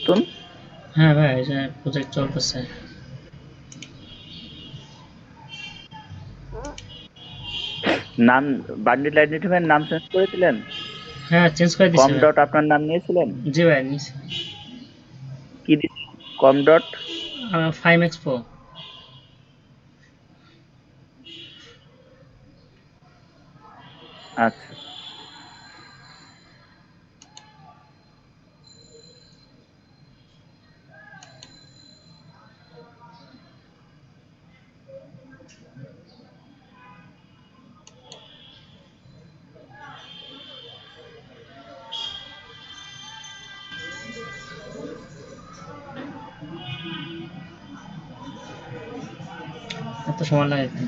তুন হ্যাঁ ভাই, এই যে প্রজেক্ট চলতেছে। নাম বান্ডিল আইডেন্টিফায়ার নাম চেঞ্জ করেছিলেন? হ্যাঁ, চেঞ্জ করে দিছে কম ভাই। ডট আপনার নাম নিয়েছিলেন? জি ভাই, নিছি। কি কম ডট? 5X Pro। আচ্ছা। এত সময় লাগে কেন?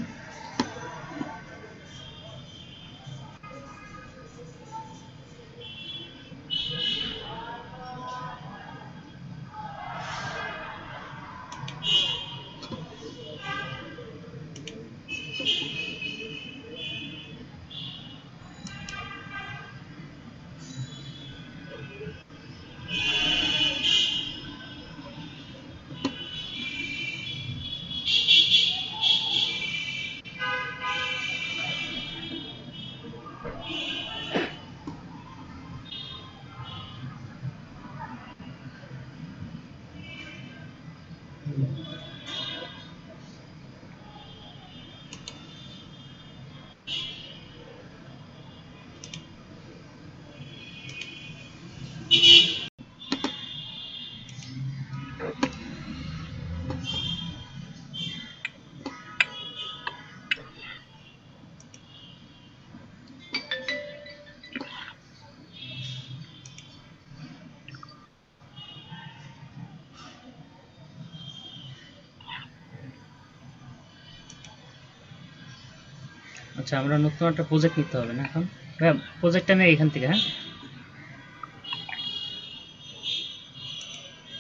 আচ্ছা, আমরা নতুন একটা প্রজেক্ট নিতে হবে না এখন? ভাই, প্রজেক্টটা নেই এখান থেকে, হ্যাঁ?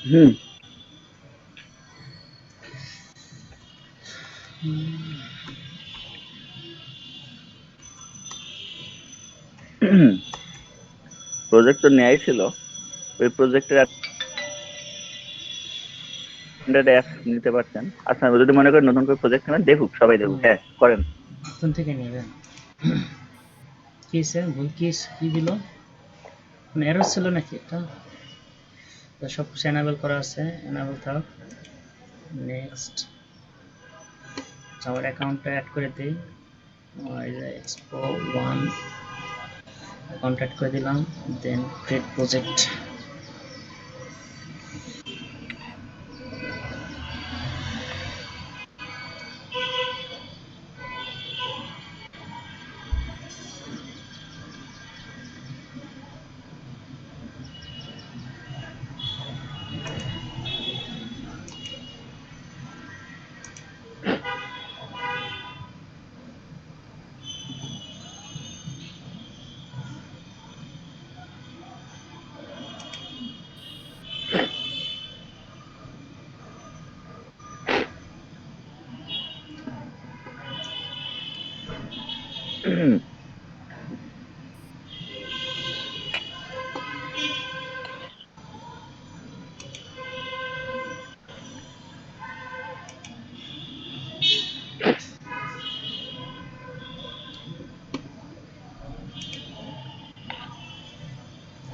হুম। প্রজেক্ট তো নেয়াই ছিল। ওই প্রজেক্টের আন্ডারে অ্যাপস নিতে পারতেন। আচ্ছা, যদি মনে করেন নতুন করে প্রজেক্ট নেবেন, দেখুক, সবাই দেখুক। হ্যাঁ, করেন। নতুন থেকে নেবেন। কি স্যার, ভুল কি দিল? মানে এরর ছিল নাকি এটা? তো সব কিছু এনাবেল করা আছে, এনাবেল থাক। নেক্সট। আমার অ্যাকাউন্টটা অ্যাড করে দিই। এক্সপো 1 অ্যাকাউন্ট অ্যাড করে দিলাম। দেন ক্রিয়েট প্রজেক্ট।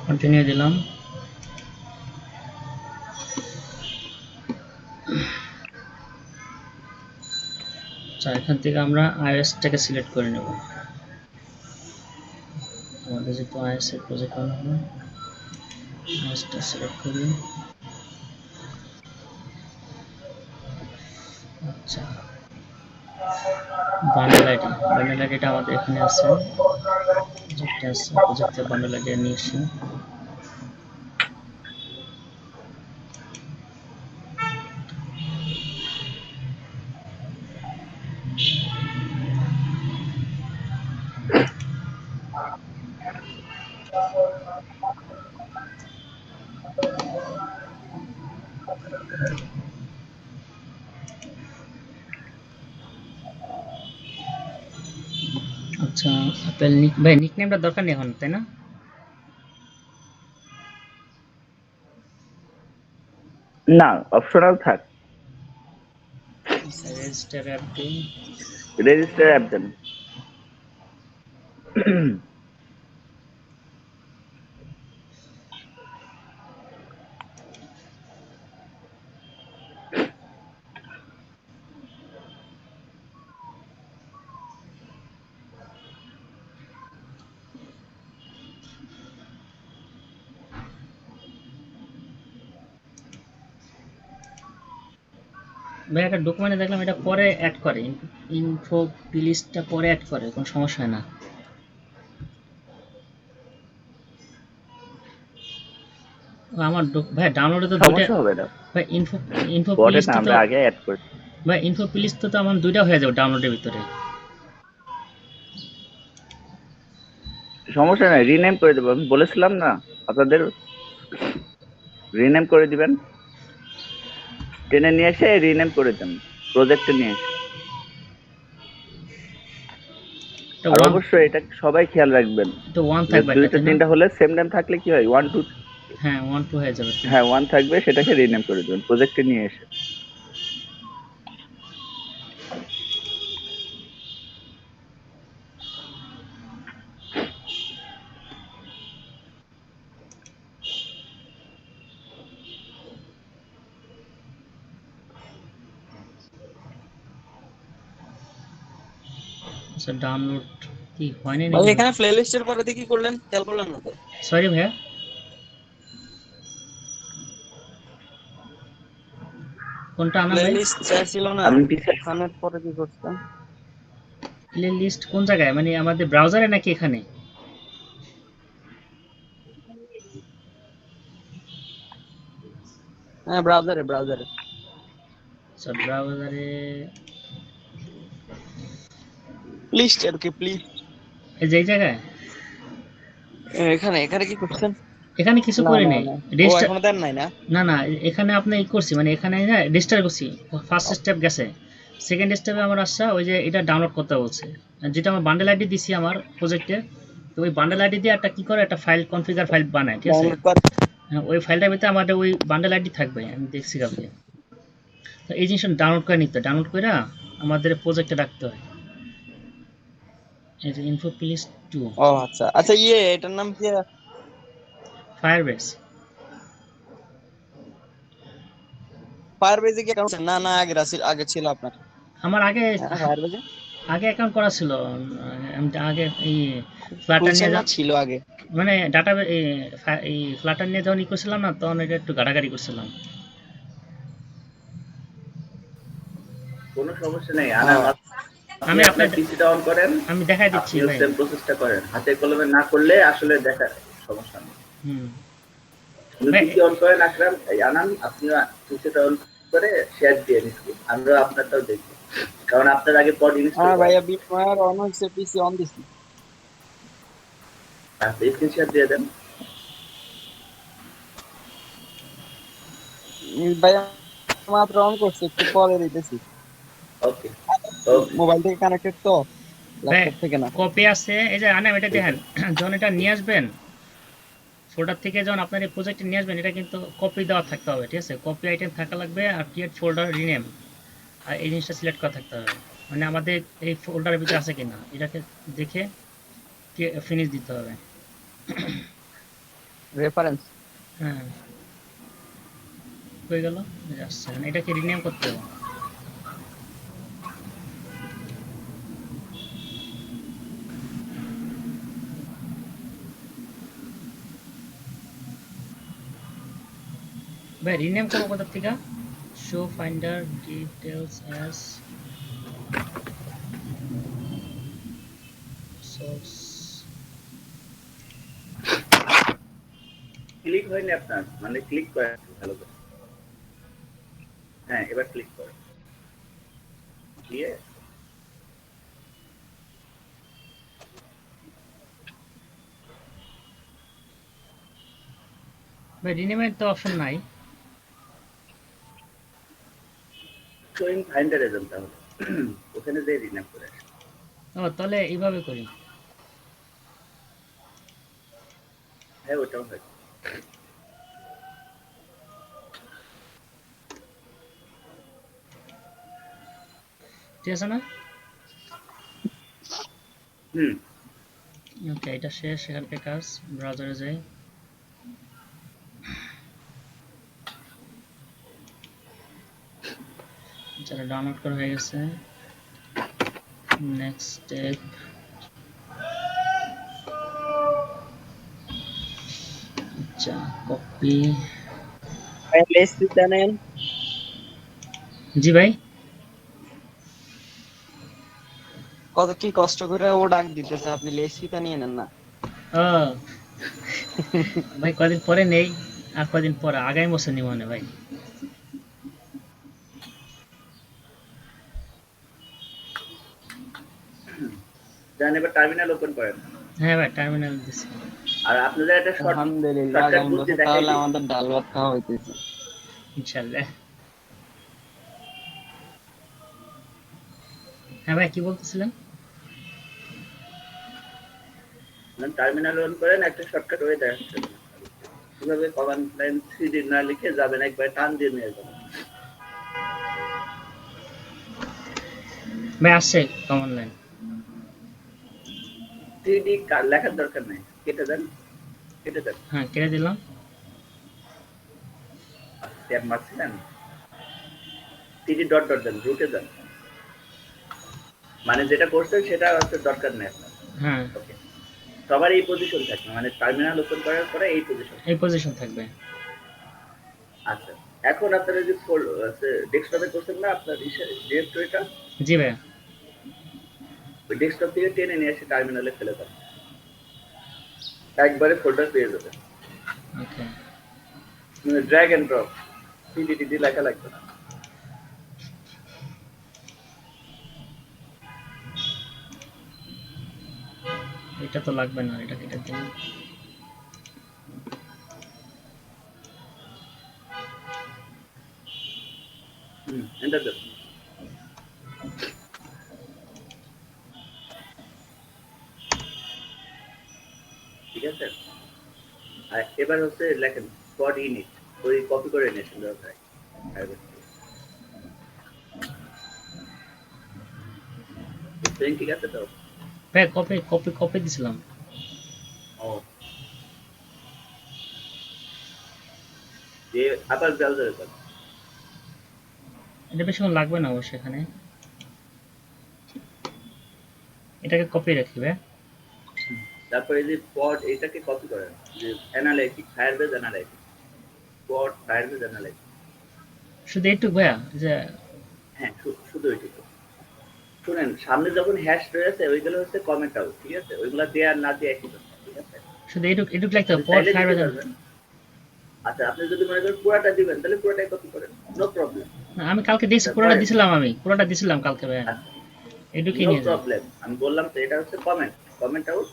কন্টিনিউ দিলাম। আচ্ছা, এখান থেকে আমরা iOS-টাকে সিলেক্ট করে নেব। আমাদের যেহেতু iOS এর প্রজেক্ট বানাবো, iOS-টা সিলেক্ট করি। আচ্ছা, বান্ডেল আইডিটা আমাদের এখানে আছে। প্রজেক্টে আছে, প্রজেক্টে বান্ডেল আইডি নিয়ে এসে আচ্ছা, আপেল ভাই নিকনেমটা দরকার নেই এখন, তাই না? না, অপশনাল থাক। রেজিস্টার অ্যাপ দিই। রেজিস্টার অ্যাপ দেন। ভাই একটা ডকুমেন্টে দেখলাম এটা পরে অ্যাড করে, ইনফো প্লেলিস্টটা পরে অ্যাড করে, কোনো সমস্যা হয় না। আমার ভাই ডাউনলোডে তো দুইটা। সমস্যা হবে না, ভাই ইনফো ইনফো বটে না, প্লেলিস্টে তো আমরা আগে অ্যাড করি। ভাই ইনফো প্লেলিস্টে তো আমার দুইটা হয়ে যাবে ডাউনলোডের ভিতরে। সমস্যা নাই, রিনেম করে দেবো, আমি বলেছিলাম না আপনাদের, রিনেম করে দিবেন, টেনে নিয়ে এসে রিনেম করে দেন প্রজেক্টে নিয়ে এসে। এটা আর ওয়ান, অবশ্যই এটা সবাই খেয়াল রাখবেন এটা ওয়ান যে থাকবে একটা, দুইটা তাই না? তিনটা হলে সেম নেম থাকলে কি হয়, 1 2। হ্যাঁ 1 2 হয়ে যাবে তো। হ্যাঁ 1 থাকবে, সেটাকে রিনেম করে দেবেন প্রজেক্টে নিয়ে এসে। আচ্ছা ডাউনলোড কি হয়নি ভাই নাকি? এখানে প্লেলিস্টের পরে দিয়ে কি করলেন খেয়াল করলেন না তো? সরি ভাইয়া, কোনটা আনা ভাই? প্লেলিস্ট ছিল না, আমি পিছিয়ে ওখানের পরে কি করছেন? প্লে লিস্ট কোন জায়গায়, মানে আমাদের ব্রাউজারে নাকি এখানে? হ্যাঁ ব্রাউজারে ব্রাউজারে। আচ্ছা ব্রাউজারে, লিস্ট আর কি, প্লিজ। এই যে এই জায়গায়। এখানে এখানে কি করছেন? এখানে কিছু না করি না নাই, না, ও রেজিস্টার। এখনো দেন নাই না? না না, এখানে আপনি ই করছি, মানে এখানে রেজিস্টার করছি, ফার্স্ট স্টেপ গেছে। সেকেন্ড স্টেপে আমার আসছে ওই যে এটা ডাউনলোড করতে বলছে, যেটা আমার বান্ডেল আইডি দিছি আমার প্রজেক্টে। তো ওই বান্ডেল আইডি দিয়ে একটা কি করে একটা ফাইল কনফিগার ফাইল বানায়, ঠিক আছে? ডাউনলোড কর। হ্যাঁ, ওই ফাইলটার ভিতরে আমাদের ওই বান্ডেল আইডি থাকবে, আমি দেখছি কাউকে। তো এই জিনিসটা ডাউনলোড করে নিতে, ডাউনলোড করে আমাদের প্রজেক্টে রাখতে হয়। এই যে ইনফো প্লিজ 2 ও আচ্ছা আচ্ছা, এটার নাম কি? ফায়ারবেস। ফায়ারবেজে কি অ্যাকাউন্ট? না না, আগে ছিল আপনার। আমার আগে, হ্যাঁ ফায়ারবেজে আগে অ্যাকাউন্ট করা ছিল। আমি আগে এই ফ্লাটার খুলছেন নিয়ে না, ছিল আগে। মানে ডাটা এই ফ্লাটার নিয়ে যখন ই করছিলাম না, তখন এটা একটু ঘাটাঘাটি করছিলাম। কোনো সমস্যা নেই, ও, আনার আপনি আমি আপনার আপনার, পিসিটা অন করেন, আমি দেখাই দিচ্ছি আপনিও ভাই। সেম প্রসেসটা করেন, হাতে কলমে না করলে আসলে দেখা সমস্যা নেই। হুম আপনি ভাই, পিসি অন করেন আকরাম, এই আনান, আপনিও পিসিটা অন করে শেয়ার দিয়ে নিচ্ছি, আমরা আপনারটাও দেখবো, কারণ আপনার আগে পড ইনস্টল হ্যাঁ করা। ভাইয়া, বিটমায়ার অন হয়েছে, পিসি অন দিছি। আপনি স্ক্রিন শেয়ার দিয়ে দেন। ভাইয়া মাত্র অন করছে, একটু পরে দিতেছি। ওকে ওকে, মোবাইল থেকে কানেক্টেড তো, ভাই ল্যাপটপ থেকে না। কপি আছে এই যে আনে, এটা দেখেন। যখন এটা নিয়ে আসবেন ফোল্ডার থেকে, যখন আপনার এই প্রজেক্টে নিয়ে আসবেন, এটা কিন্তু কপি দেওয়া থাকতে হবে, ঠিক আছে? কপি আইটেম থাকা লাগবে, আর ক্রিয়েট ফোল্ডার রিনেম, আর এই জিনিসটা সিলেক্ট করা থাকতে হবে। মানে আমাদের এই ফোল্ডারের ভিতরে আছে কিনা এটাকে দেখে ফিনিশ দিতে হবে। রেফারেন্স। হ্যাঁ হয়ে গেল, আসছে না, এটাকে রিনেম করতে হবে। ভাই রিনেম করবো কোথা থেকে? Show finder details as source. Click হয়নি আপনার, মানে ক্লিক করেন ভালো করে। হ্যাঁ এবার ক্লিক করেন, দিয়ে ভাই রিনেমের তো অপশন নাই। শোয়িং ফাইন্ডার এজেন্ট, তাহলে ওখানে যে রিনেম করে আসেন। ও তাহলে এইভাবে করি। হ্যাঁ ওটাও হয়। ঠিক আছে না? হুম ওকে, এটা শেষ। এখানকার কাজ ব্রাউজারে যাই। যারা ডাউনলোড করা হয়ে গেছে, নেক্সট স্টেপ। আচ্ছা, কপি। ভাই লেসি জানেন জি ভাই। কত কি কষ্ট করে ও ডাক দিতেছে, আপনি লেসিটা নিয়ে নেন না। ও ভাই, কদিন পরে নেই, আর কদিন পরে আগামী বছর নিব না ভাই। দেন এবার টার্মিনাল ওপেন করেন। হ্যাঁ ভাই, টার্মিনাল দিছি। আর আপনাদের একটা আলহামদুলিল্লাহ, শর্টকাট আগামী বুদ্ধি বছর দেখাই তাহলে দিই। আমাদের ডাল ভাত খাওয়া হইতেছে। ইনশাল্লাহ। হ্যাঁ ভাই, কি বলতেছিলেন? টার্মিনাল ওপেন করেন, একটা শর্টকাট ওয়ে দেখাচ্ছে কিভাবে কমান্ড লাইন সিডি না লিখে যাবেন, একবার টান দিয়ে নিয়ে যাবেন। ভাই আসছে কমন লাইন। সিডি লেখার দরকার নেই, কেটে দেন, কেটে দেন। হ্যাঁ, কেটে দিলাম। ট্যাব মারছিলেন, সিডি ডট ডট দেন, রুটে দেন, মানে যেটা করছেন সেটা হচ্ছে দরকার নেই আপনার। হ্যাঁ, ওকে, সবার এই পজিশন থাকবে, মানে টার্মিনাল ওপেন করার পরে এই পজিশন। এই পজিশন থাকবে। আচ্ছা, এখন আপনারা যে ডেস্কটপে করছেন না আপনার ডিরেক্টরিটা, জি ভাই। ওই ডেস্কটপ থেকে টেনে নিয়ে এসে টার্মিনালে ফেলে দেন, একবারে ফোল্ডার পেয়ে যাবেন। ওকে, ড্র্যাগ এন্ড ড্রপ, সিডিটিডি লেখা লাগবে না। এটা তো লাগবে না, এটা কেটে দিন। এন্টার দেন। ঠিক আছে, আর এবার হচ্ছে লেখেন স্পট ইউনিট, ওই কপি করে নিয়েছেন দরকার। ঠিক আছে তো? ভাই, কপি কপি কপি দিছিলাম। ও, যে আবার ব্রাউজারে যান। এটা বেশিক্ষণ লাগবে না অবশ্য এখানে। এটাকে কপি রাখি ভাই। তারপরে যে পড এটাকে কপি করেন, যে অ্যানালাইটিক, ফায়ারবেজ অ্যানালাইটিক, পড ফায়ারবেজ অ্যানালাইটিক। শুধু এইটুক ভাইয়া, যে হ্যাঁ, শুধু ওইটুকু। শুনেন, সামনে যখন হ্যাশ রয়েছে ওইগুলো হচ্ছে কমেন্ট আউট, ঠিক আছে? ওইগুলা দেয়া না দেয়া একই কথা, ঠিক আছে? শুধু এইটুক এইটুক লাগতে হবে, আপনি পড চাইলে ফায়ার দিতে বাজার। পারবেন। আচ্ছা, আপনি যদি মনে করেন পুরাটা দিবেন তাহলে পুরাটাই কপি করেন, নো প্রবলেম। আমি কালকে দিয়েছি, পুরোটা দিছিলাম, আমি পুরোটা দিছিলাম কালকে ভাইয়া। এইটুকুই নো নিয়ে যাই। প্রবলেম, আমি বললাম তো এটা হচ্ছে কমেন্ট আউট।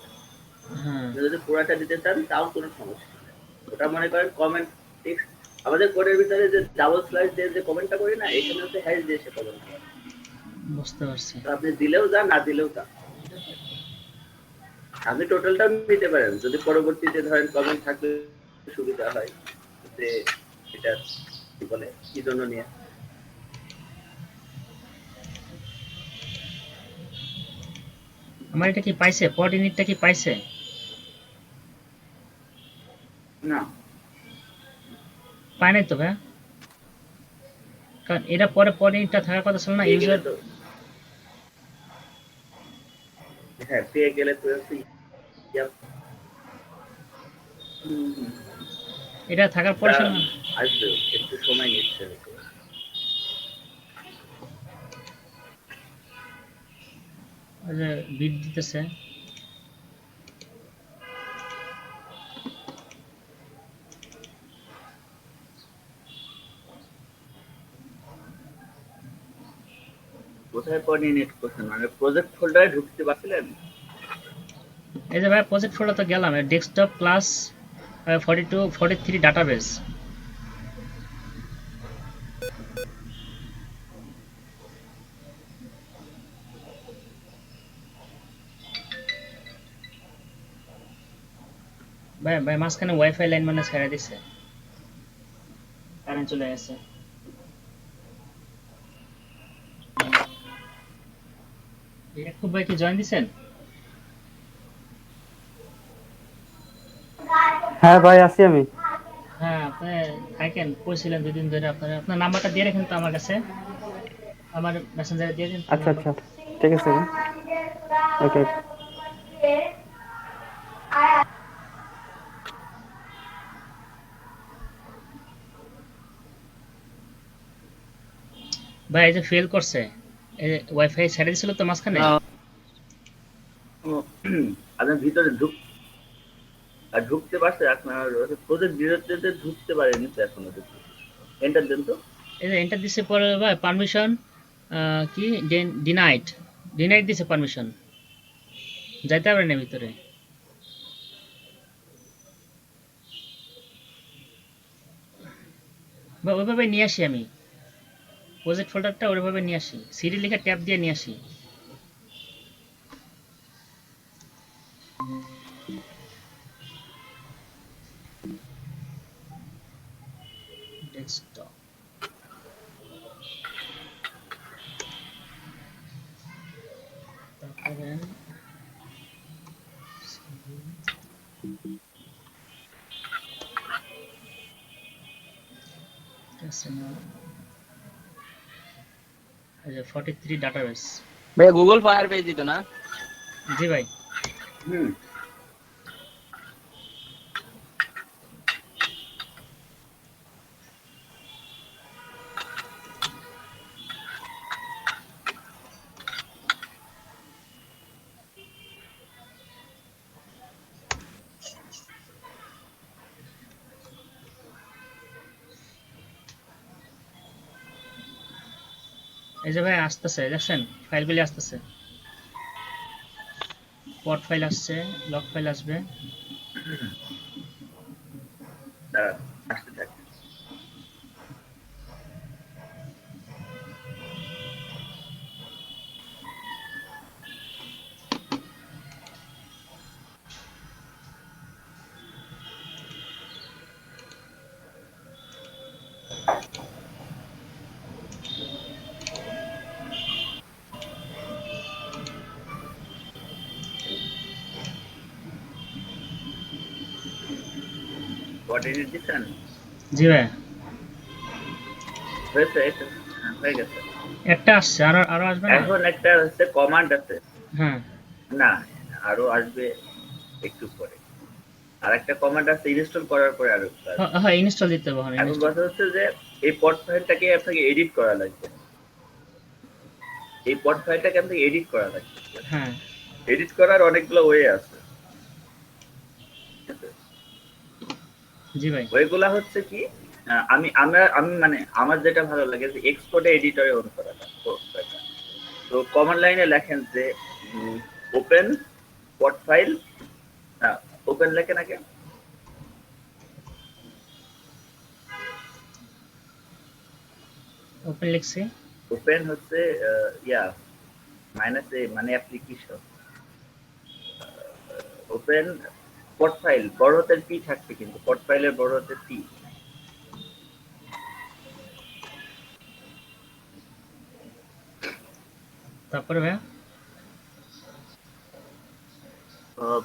হ্যাঁ, আপনি যদি পুরাটা দিতে চান তাও কোনো সমস্যা নেই। ওটা মনে করেন কমেন্ট টেক্সট, আমাদের কোডের ভিতরে যে ডাবল স্ল্যাশ দিয়ে যে কমেন্টটা করি না, এখানে হচ্ছে হ্যাশ দিয়ে সে কমেন্ট করে। বুঝতে পারছি। তো আপনি দিলেও যা, না দিলেও তা, আপনি টোটালটা নিতে পারেন যদি পরবর্তীতে ধরেন কমেন্ট থাকলে সুবিধা হয় যে এটা কি বলে কি জন্য নিয়ে। আমার এটা কি পাইছে, পড ইউনিটটা কি পাইছে? না, পায় নাই তো ভাইয়া, কারণ এটা পরে পড ইউনিটটা থাকার কথা ছিল না, পেয়ে গেলে ইউজার। তো, হ্যাঁ পেয়ে গেলে তো এটা থাকার পরে ছিল না। আসবে, একটু সময় নিচ্ছে। ওই যে বিট দিতেছে। কোথায় কোঅর্ডিনেট করছেন, মানে প্রজেক্ট ফোল্ডারে ঢুকতে পারছিলেন? এই যে ভাই, প্রজেক্ট ফোল্ডার তো গেলাম, ডেস্কটপ ক্লাস 42 43 ডাটাবেস। ভাই ভাই, মাঝখানে ওয়াইফাই লাইন মানে ছেড়ে দিছে, কারেন্ট চলে গেছে। ইয়াকুব ভাই কি জয়েন দিছেন? হ্যাঁ ভাই, আছি আমি। হ্যাঁ, আপনি থাকেন, কইছিলেন 2 দিন ধরে আপনার নাম্বারটা দিয়ে রাখেন তো আমার কাছে। আমার মেসেঞ্জারে দিয়ে দিন তো আচ্ছা নাম্বার। আচ্ছা, ঠিক আছে। ওকে। ভাই এই যে ফেল করছে, এই ওয়াইফাই ছেড়ে দিছিল তো মাঝখানে। আপনার ভিতরে ঢুকতে পারছে, আপনার প্রজেক্ট ডিরেক্টরিতে ঢুকতে পারেনি তো এখনো দেখছি। এন্টার দেন তো। এই যে এন্টার দিছে পরে ভাই পারমিশন কি ডিনাইড ডিনাইড দিছে পারমিশন, যাইতে পারে না ভিতরে। বা ওইভাবে নিয়ে আসি আমি প্রজেক্ট ফোল্ডারটা, ওইভাবে নিয়ে আসি, সিডি লিখে ট্যাব দিয়ে নিয়ে আসি। ডেস্কটপ তারপরে এই যে 43 ডাটাবেস। ভাই গুগল ফায়ার পেজ দিত না? জি ভাই। হুম। এই যে ভাই আসতেছে, দেখছেন ফাইলগুলি আসতেছে, পট ফাইল আসছে, লগ ফাইল আসবে। দাঁড়ান, আসতে থাক। What did it দিছেন? জি ভাই, হয়েছে এটা? হ্যাঁ, হয়ে গেছে। একটা আসছে, আরো আরো আসবে না? এখন একটা হচ্ছে কমান্ড আছে। হ্যাঁ। না, আরো আসবে একটু পরে। আর একটা কমান্ড আছে ইনস্টল করার পরে আরো একটা আসবে। হ্যাঁ ইনস্টল দিতে হবে। এখন কথা হচ্ছে যে এই পট ফাইলটাকে আপনাকে এডিট করা লাগবে। এই পট ফাইলটাকে আপনাকে এডিট করা লাগবে। হ্যাঁ। এডিট করার অনেকগুলো ওয়ে আছে। ঠিক আছে? জি ভাই। ওইগুলা হচ্ছে কি, আমি মানে আমার যেটা ভালো লাগে যে এক্সপোর্টে এডিটরে অন করাটা। তো কমান্ড লাইনে লেখেন যে ওপেন পট ফাইল, ওপেন লেখেন আগে। ওপেন লিখছি। ওপেন হচ্ছে মাইনাস এ মানে অ্যাপ্লিকেশন। ওপেন পট ফাইল বড় হাতের পি থাকবে, কিন্তু পট ফাইলের বড় হাতের পি। তারপরে ভাই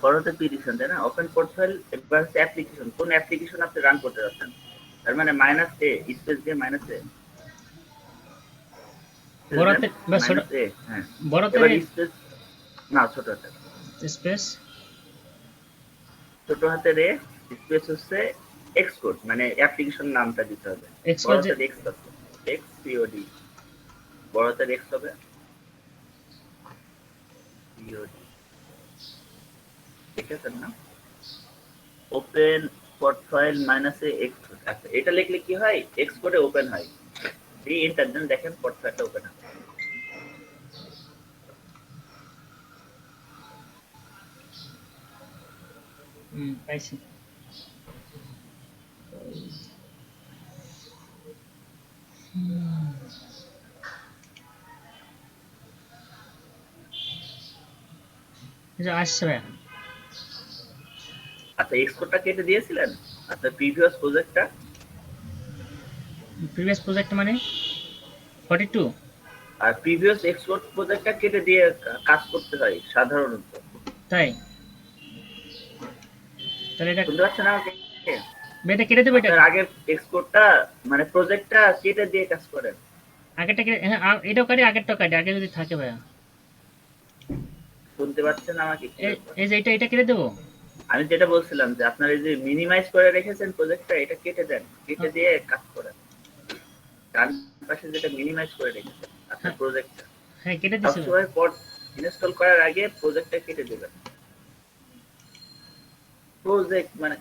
বড় হাতের পি দিচ্ছেন তাই না? ওপেন পট ফাইল, একবার হচ্ছে অ্যাপ্লিকেশন, কোন অ্যাপ্লিকেশন আপনি রান করতে যাচ্ছেন, তার মানে মাইনাস এ স্পেস দিয়ে মাইনাস এ বড়তে বা ছোট, মাইনাস এ। হ্যাঁ, বড়তে এবার স্পেস না ছোট হাতের, স্পেস ছোট হাতের এ স্পেস হচ্ছে এক্সকোড, মানে অ্যাপ্লিকেশন নামটা দিতে হবে। বড় হাতের এক্স আছে, এক্স পিওডি, বড় হাতের এক্স হবে পিওডি। ঠিক আছে না? ওপেন পট ফাইল মাইনাস এ এক্স। আচ্ছা, এটা লিখলে কি হয়, এক্স কোডে ওপেন হয়। এই এন্টার দেন, দেখেন পট ফাইলটা ওপেন হবে। পাইছি। আসছে ভাই। আচ্ছা, এক্সকোডটা কেটে দিয়েছিলেন আপনার প্রিভিয়াস প্রজেক্টটা? প্রিভিয়াস প্রজেক্ট মানে 42? আর প্রিভিয়াস এক্সপোর্ট প্রজেক্টটা কেটে দিয়ে কাজ করতে হয় সাধারণত। তাই তাহলে এটা শুনতে পাচ্ছেন আমাকে? এটা কেটে দেবো, এটা আপনার আগের এক্সপোর্টটা মানে প্রজেক্টটা কেটে দিয়ে কাজ করেন। আগেরটা কেটে, হ্যাঁ এটাও কাটি, আগেরটাও কাটি, আগে যদি থাকে ভাইয়া। শুনতে পাচ্ছেন আমাকে? এই যে এটা কেটে দেবো। আমি যেটা বলছিলাম যে আপনার এই যে মিনিমাইজ করে রেখেছেন প্রজেক্টটা, এটা কেটে দেন, কেটে দিয়ে কাজ করেন। ডান পাশে যেটা মিনিমাইজ করে রেখেছেন আপনার প্রজেক্টটা, হ্যাঁ কেটে দিছি। সবসময় পড ইনস্টল করার আগে প্রজেক্টটা কেটে দিবেন। প্রজেক্ট মানে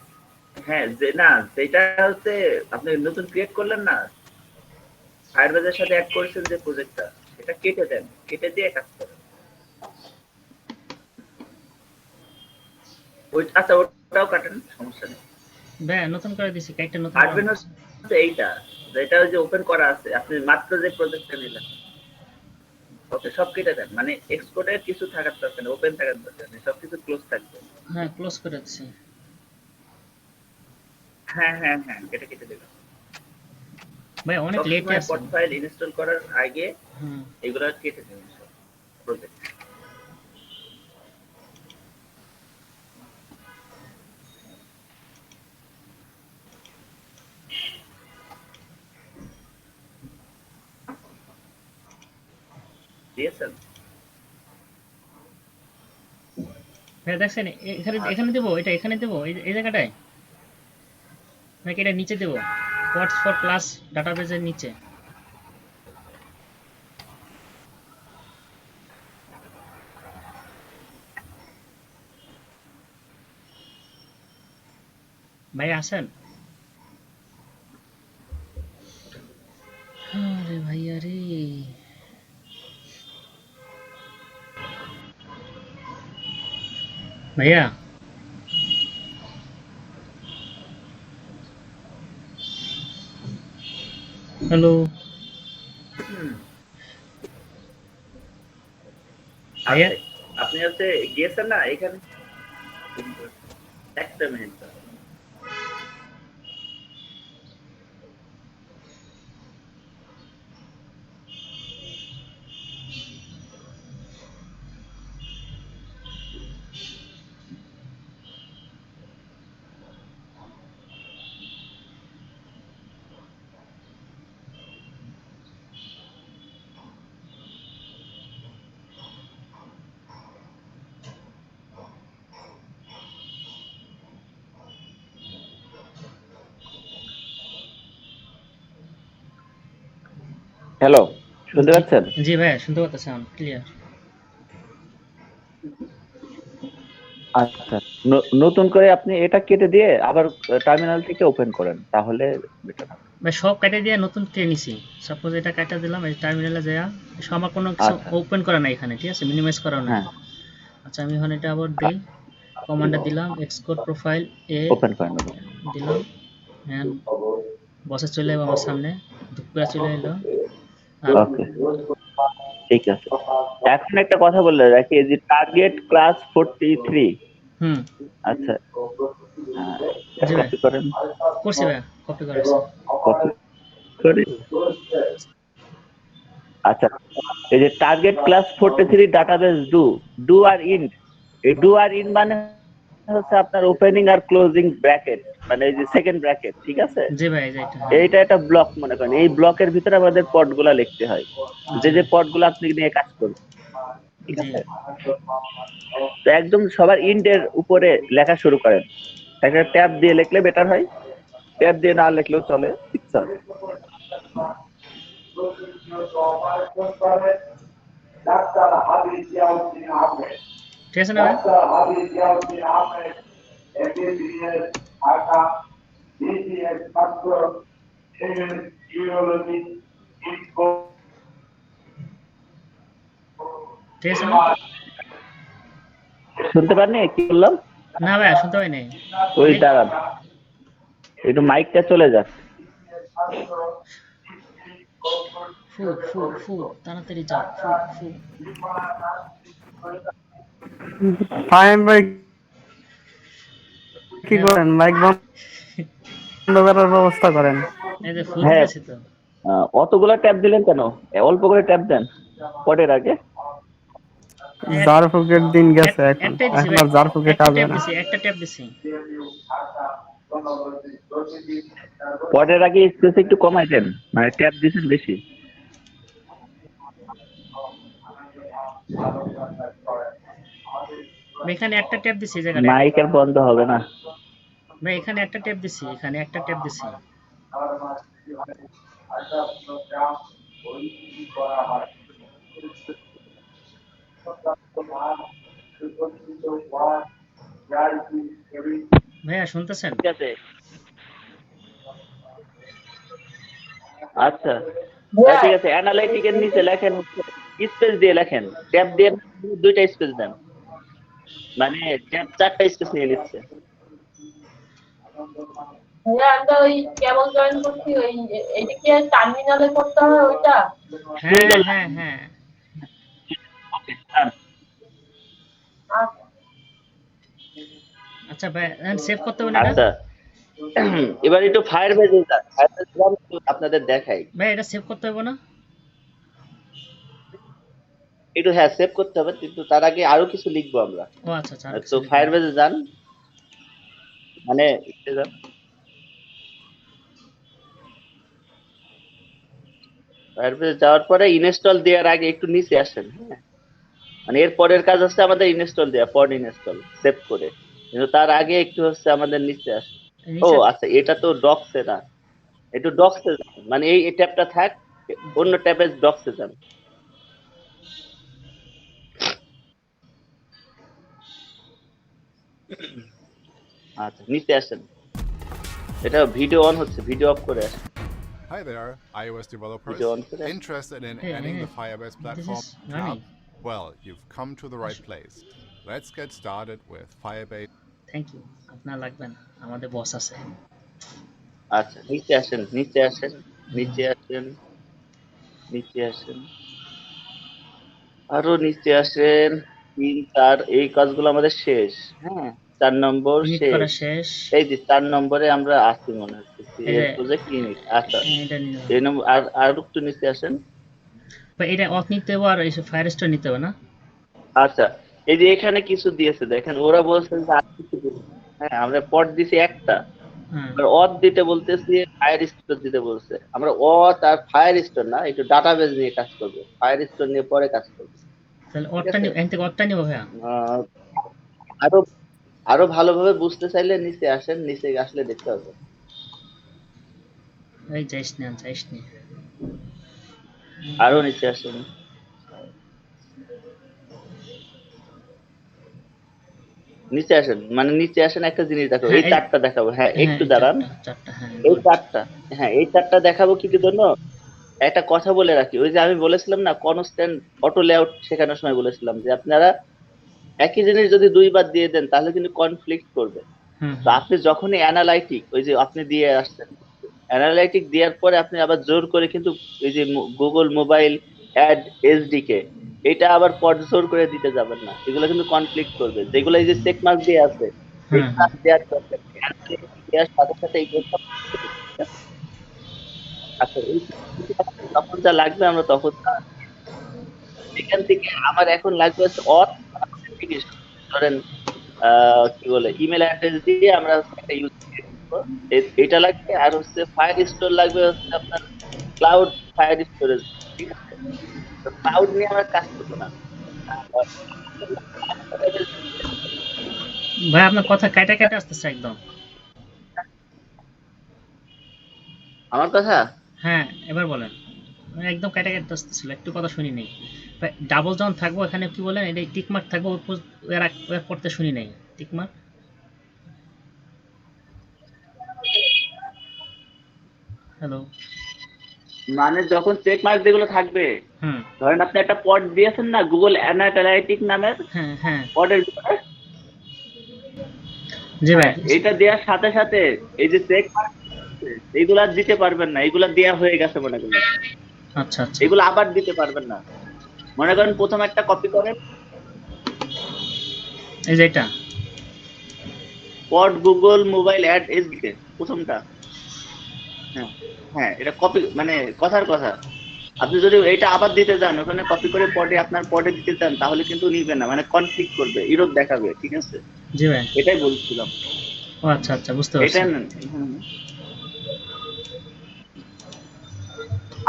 হ্যাঁ, যে না যেটা হচ্ছে আপনি নতুন ক্রিয়েট করলেন না, ফায়ারবেজের সাথে অ্যাড করেছেন যে প্রজেক্টটা, সেটা কেটে দেন, কেটে দিয়ে কাজ করেন। ওই আচ্ছা ওটাও কাটেন, সমস্যা নেই। ভাইয়া নতুন করে দিছি, কাইটটা নতুন কাটবেন হচ্ছে এইটা যেটা ওই যে ওপেন করা আছে, আপনি মাত্র যে প্রজেক্টটা নিলেন, ওকে সব কেটে দেন। মানে এক্সপোর্টের কিছু থাকার দরকার নেই, ওপেন থাকার দরকার নেই, সবকিছু ক্লোজ থাকবে। হ্যাঁ ক্লোজ করে দিছি। হ্যাঁ হ্যাঁ হ্যাঁ, কেটে কেটে দেবেন। ভাই অনেক লেটে আছে। পড ফাইল ইনস্টল করার আগে হুম এগুলো কেটে দেবেন সব প্রজেক্ট। দিয়েছেন? ভাইয়া দেখছেন এখানে দেবো, এটা এখানে দেবো, এই জায়গাটায়, নাকি এটা নিচে দেবো? হোয়াটস ফর ক্লাস ডাটাবেজের নিচে। ভাই আসেন। আরে ভাইয়া রে, ভাইয়া হ্যালো ভাইয়া। আছে। আপনি হচ্ছে গিয়েছেন না এখানে, একটা মিনিট। হ্যালো, শুনতে পাচ্ছেন? জি ভাইয়া শুনতে পাচ্ছি, ক্লিয়ার। আচ্ছা, নতুন করে আপনি এটা কেটে দিয়ে আবার টার্মিনাল থেকে ওপেন করেন, তাহলে বেটার হবে। ভাই সব কেটে দিয়ে নতুন কে নিছি। সাপোজ এটা কেটে দিলাম, এই টার্মিনালে যায়া সব, আমার কোনো কিছু আচ্ছা, ওপেন করা নাই এখানে, ঠিক আছে, মিনিমাইজ করা নাই। হ্যাঁ, আচ্ছা আমি এখন এটা আবার দিই, কমান্ডে দিলাম এক্সকোড প্রোফাইল এ ওপেন করেন। দিলাম, হ্যাঁ বসে চলে এলো আমার সামনে, দুপুরা চলে এলো। আর ওকে, ঠিক আছে। এখন একটা কথা বলে রাখি, এই যে টার্গেট ক্লাস 43। হুম আচ্ছা, জি ভাই কপি করেন, করছি ভাইয়া, কপি করেছি। কপি করে। আচ্ছা, এই যে target class 43 database do are int, এই ডু আর ইন মানে হচ্ছে আপনার ওপেনিং আর ক্লোজিং ব্র্যাকেট, মানে এই যে সেকেন্ড ব্র্যাকেট, ঠিক আছে? জি ভাই এই যে এটা, এইটা একটা ব্লক মনে করেন, এই ব্লকের ভিতরে আমাদের পদগুলা লিখতে হয়, যে পদগুলো আপনি নিয়ে কাজ করবেন, ঠিক জি আছে? তো একদম সবার ইন্ডের উপরে লেখা শুরু করেন, একটা ট্যাব দিয়ে লিখলে বেটার হয়, ট্যাব দিয়ে না লিখলেও চলে, ইচ্ছা হবে। ঠিক আছে না ভাই? ঠিক আছে না? শুনতে পারনি কি বললাম? না ভাইয়া শুনতে পাই নাই। ওই দাঁড়ান, একটু মাইকটা চলে যাক। ফু ফু ফু তাড়াতাড়ি যাও, ফু ফু। ফাহিম ভাই কি করেন? মাইক বন্ধ করার ব্যবস্থা করেন। এই যে ফু হ্যাঁ, দিয়েছি তো। অতগুলা ট্যাব দিলেন কেন? অল্প করে ট্যাব দেন। পটের আগে জারফুকের দিন গেছে এখন একটাই দিছি এখন ভাই, আর জারফুকে একটা কাজ ট্যাপ হয় না। দিছি, একটা ট্যাপ দিছি। পটের আগে স্পেস একটু কমাই দেন, মানে ট্যাপ দিচ্ছেন বেশি। ভাই এখানে একটা ট্যাপ দিছি এই জায়গাটায়। মাইক আর বন্ধ হবে না। ভাই এখানে একটা ট্যাপ দিছি, এখানে একটা ট্যাপ দিছি। ভাইয়া শুনতেছেন? ঠিক আছে, আচ্ছা ঠিক আছে। অ্যানালাইটিকের নিচে লেখেন, স্পেস দিয়ে লেখেন, ট্যাব দিয়ে দুইটা স্পেস দেন, মানে ট্যাব 4টা স্পেস নিয়ে নিচ্ছে। আমরা ওই কেবল জয়েন করছি ওই এটা কি টার্মিনালে করতে হবে ওইটা? হ্যাঁ হ্যাঁ হ্যাঁ। ওকে, আর আচ্ছা ভাই সেভ করতে হবে না এটা? আচ্ছা এবার একটু ফায়ার বেজে যান, আপনাদের দেখাই ভাই এটা সেভ করতে হবে না? একটু। হ্যাঁ সেভ করতে হবে, কিন্তু তার আগে আরো কিছু লিখবো আমরা। ও আচ্ছা আচ্ছা, আর কিছু তো লিখবেন। ফায়ার বেজে যান, মানে ফায়ার বেজে যাওয়ার পরে ইনস্টল দেওয়ার আগে একটু নিচে আসেন। হ্যাঁ, মানে এর পরের কাজ হচ্ছে আমাদের ইনস্টল দেওয়া, পড ইনস্টল সেভ করে, কিন্তু তার আগে একটু হচ্ছে আমাদের নিচে আসে। ও নিচে আচ্ছা, এটা তো ডক্সে না, একটু ডক্সে যান, মানে এই ট্যাবটা থাক, অন্য ট্যাবে ডক্সে যান। আচ্ছা নিচে আসেন, এটা ভিডিও অন হচ্ছে, ভিডিও অফ করে আসেন। Hi there, iOS developers. Video on today. Interested in Hey, adding hey, the Firebase this platform is to running. app? Well, you've come to the right place. Let's get started with Firebase. Thank you, আপনার লাগবে না, আমাদের বস আছে। আচ্ছা নিচে আসেন, নিচে আসেন, নিচে আসেন, নিচে আসেন, আরো নিচে আসেন। 3, 4 এই কাজগুলো আমাদের শেষ। হ্যাঁ 4 নম্বর ইউনিট করা শেষ। শেষ। এই যে 4 নম্বরে আমরা আছি মনে হচ্ছে, এই যে প্রজেক্ট ইউনিট। আচ্ছা এটা নিয়ে এই নম্বর আর একটু নিচে আসেন। ভাই এটা অফ নিতে হবে আর এই ফায়ার স্টোর নিতে হবে না? আচ্ছা এই যে এখানে কিছু দিয়েছে দেখেন, ওরা বলছে যে আর কিছু দিতে। হ্যাঁ আমরা পট দিছি একটা, হ্যাঁ অথ দিতে বলতেছি, ফায়ার স্টোর দিতে বলছে। আমরা অথ আর ফায়ার স্টোর না, একটু ডাটাবেস নিয়ে কাজ করবো, ফায়ার স্টোর নিয়ে পরে কাজ করবো। তাহলে অটটা নিব, এখান থেকে অটটা নিব ভাইয়া। আহ, আরো আরো ভালোভাবে বুঝতে চাইলে নিচে আসেন, নিচে আসলে দেখতে হবে। এই যাইস না, যাইস না। আরো নিচে আসেন, নিচে আসেন, মানে নিচে আসেন, একটা জিনিস দেখাবো, হ্যাঁ, এই 4টা দেখাবো। হ্যাঁ একটু এই দাঁড়ান, চারটা, হ্যাঁ এই good. 4টা, হ্যাঁ এই 4টা দেখাবো কি জন্য। একটা কথা বলে রাখি, ওই যে আমি বলেছিলাম না কনস্ট্যান্ট অটো লেআউট শেখানোর সময় বলেছিলাম যে আপনারা একই জিনিস যদি 2বার দিয়ে দেন তাহলে কিন্তু কনফ্লিক্ট করবে। হুম তো আপনি যখনই অ্যানালাইটিক, ওই যে আপনি দিয়ে আসছেন, অ্যানালাইটিক দেওয়ার পরে আপনি আবার জোর করে কিন্তু এই যে গুগল মোবাইল অ্যাড এসডিকে, এটা আবার পট জোর করে দিতে যাবেন না, এগুলো কিন্তু কনফ্লিক্ট করবে। যেগুলো এই যে চেক মার্ক দিয়ে আছে, এই হুম কাজ দেওয়ার দরকার নেই। Analytic দেওয়ার সাথে সাথে এই কোডটা, আচ্ছা এই তখন যা লাগবে আমরা তখন এখান থেকে আমার এখন লাগবে হচ্ছে অথেন্টিকেশন। ধরেন কি বলে, ইমেল অ্যাড্রেস দিয়ে আমরা একটা ইউজ করব, এটা লাগবে। আর হচ্ছে ফায়ার স্টোর লাগবে হচ্ছে আপনার ক্লাউড ফায়ার স্টোরেজ। ঠিক আছে, তো ক্লাউড নিয়ে আমরা কাজ করবো না। ভাই আপনার কথা কাটা কাটা আসতেছে একদম। আমার কথা হ্যাঁ এবার বলেন, মানে একদম কাটা কাটা আসতেছিল, একটু কথা শুনি নাই। ডাবল যখন থাকবো এখানে কি বলেন, এটা টিক মার্ক থাকবো, এর পড়তে শুনি নাই টিক মার্ক। হ্যালো। মানে যখন চেক মার্ক যেগুলো থাকবে, হুম ধরেন আপনি একটা পড দিয়েছেন না গুগল অ্যানালাইটিক নামের হ্যাঁ হ্যাঁ পডের ভিতরে, জি ভাই। এটা দেওয়ার সাথে সাথে এই যে চেক মার্ক এইগুলা দিতে পারবেন না, এগুলা দেয়া হয়ে গেছে মনে করেন, আচ্ছা আচ্ছা, এগুলো আবার দিতে পারবেন না। মনে করেন প্রথম একটা কপি করেন, এই যে এটা পড গুগল মোবাইল অ্যাড এসডিকে প্রথমটা। হ্যাঁ হ্যাঁ এটা কপি, মানে কথার কথা, আপনি যদি এটা আবার দিতে চান, ওখানে কপি করে পডে আপনার পডে দিতে চান, তাহলে কিন্তু নিবে না, মানে কনফ্লিক্ট করবে, ইরর দেখাবে। ঠিক আছে, জি ভাই। এটাই বলছিলাম। ও আচ্ছা আচ্ছা, বুঝতে পারছি। এটা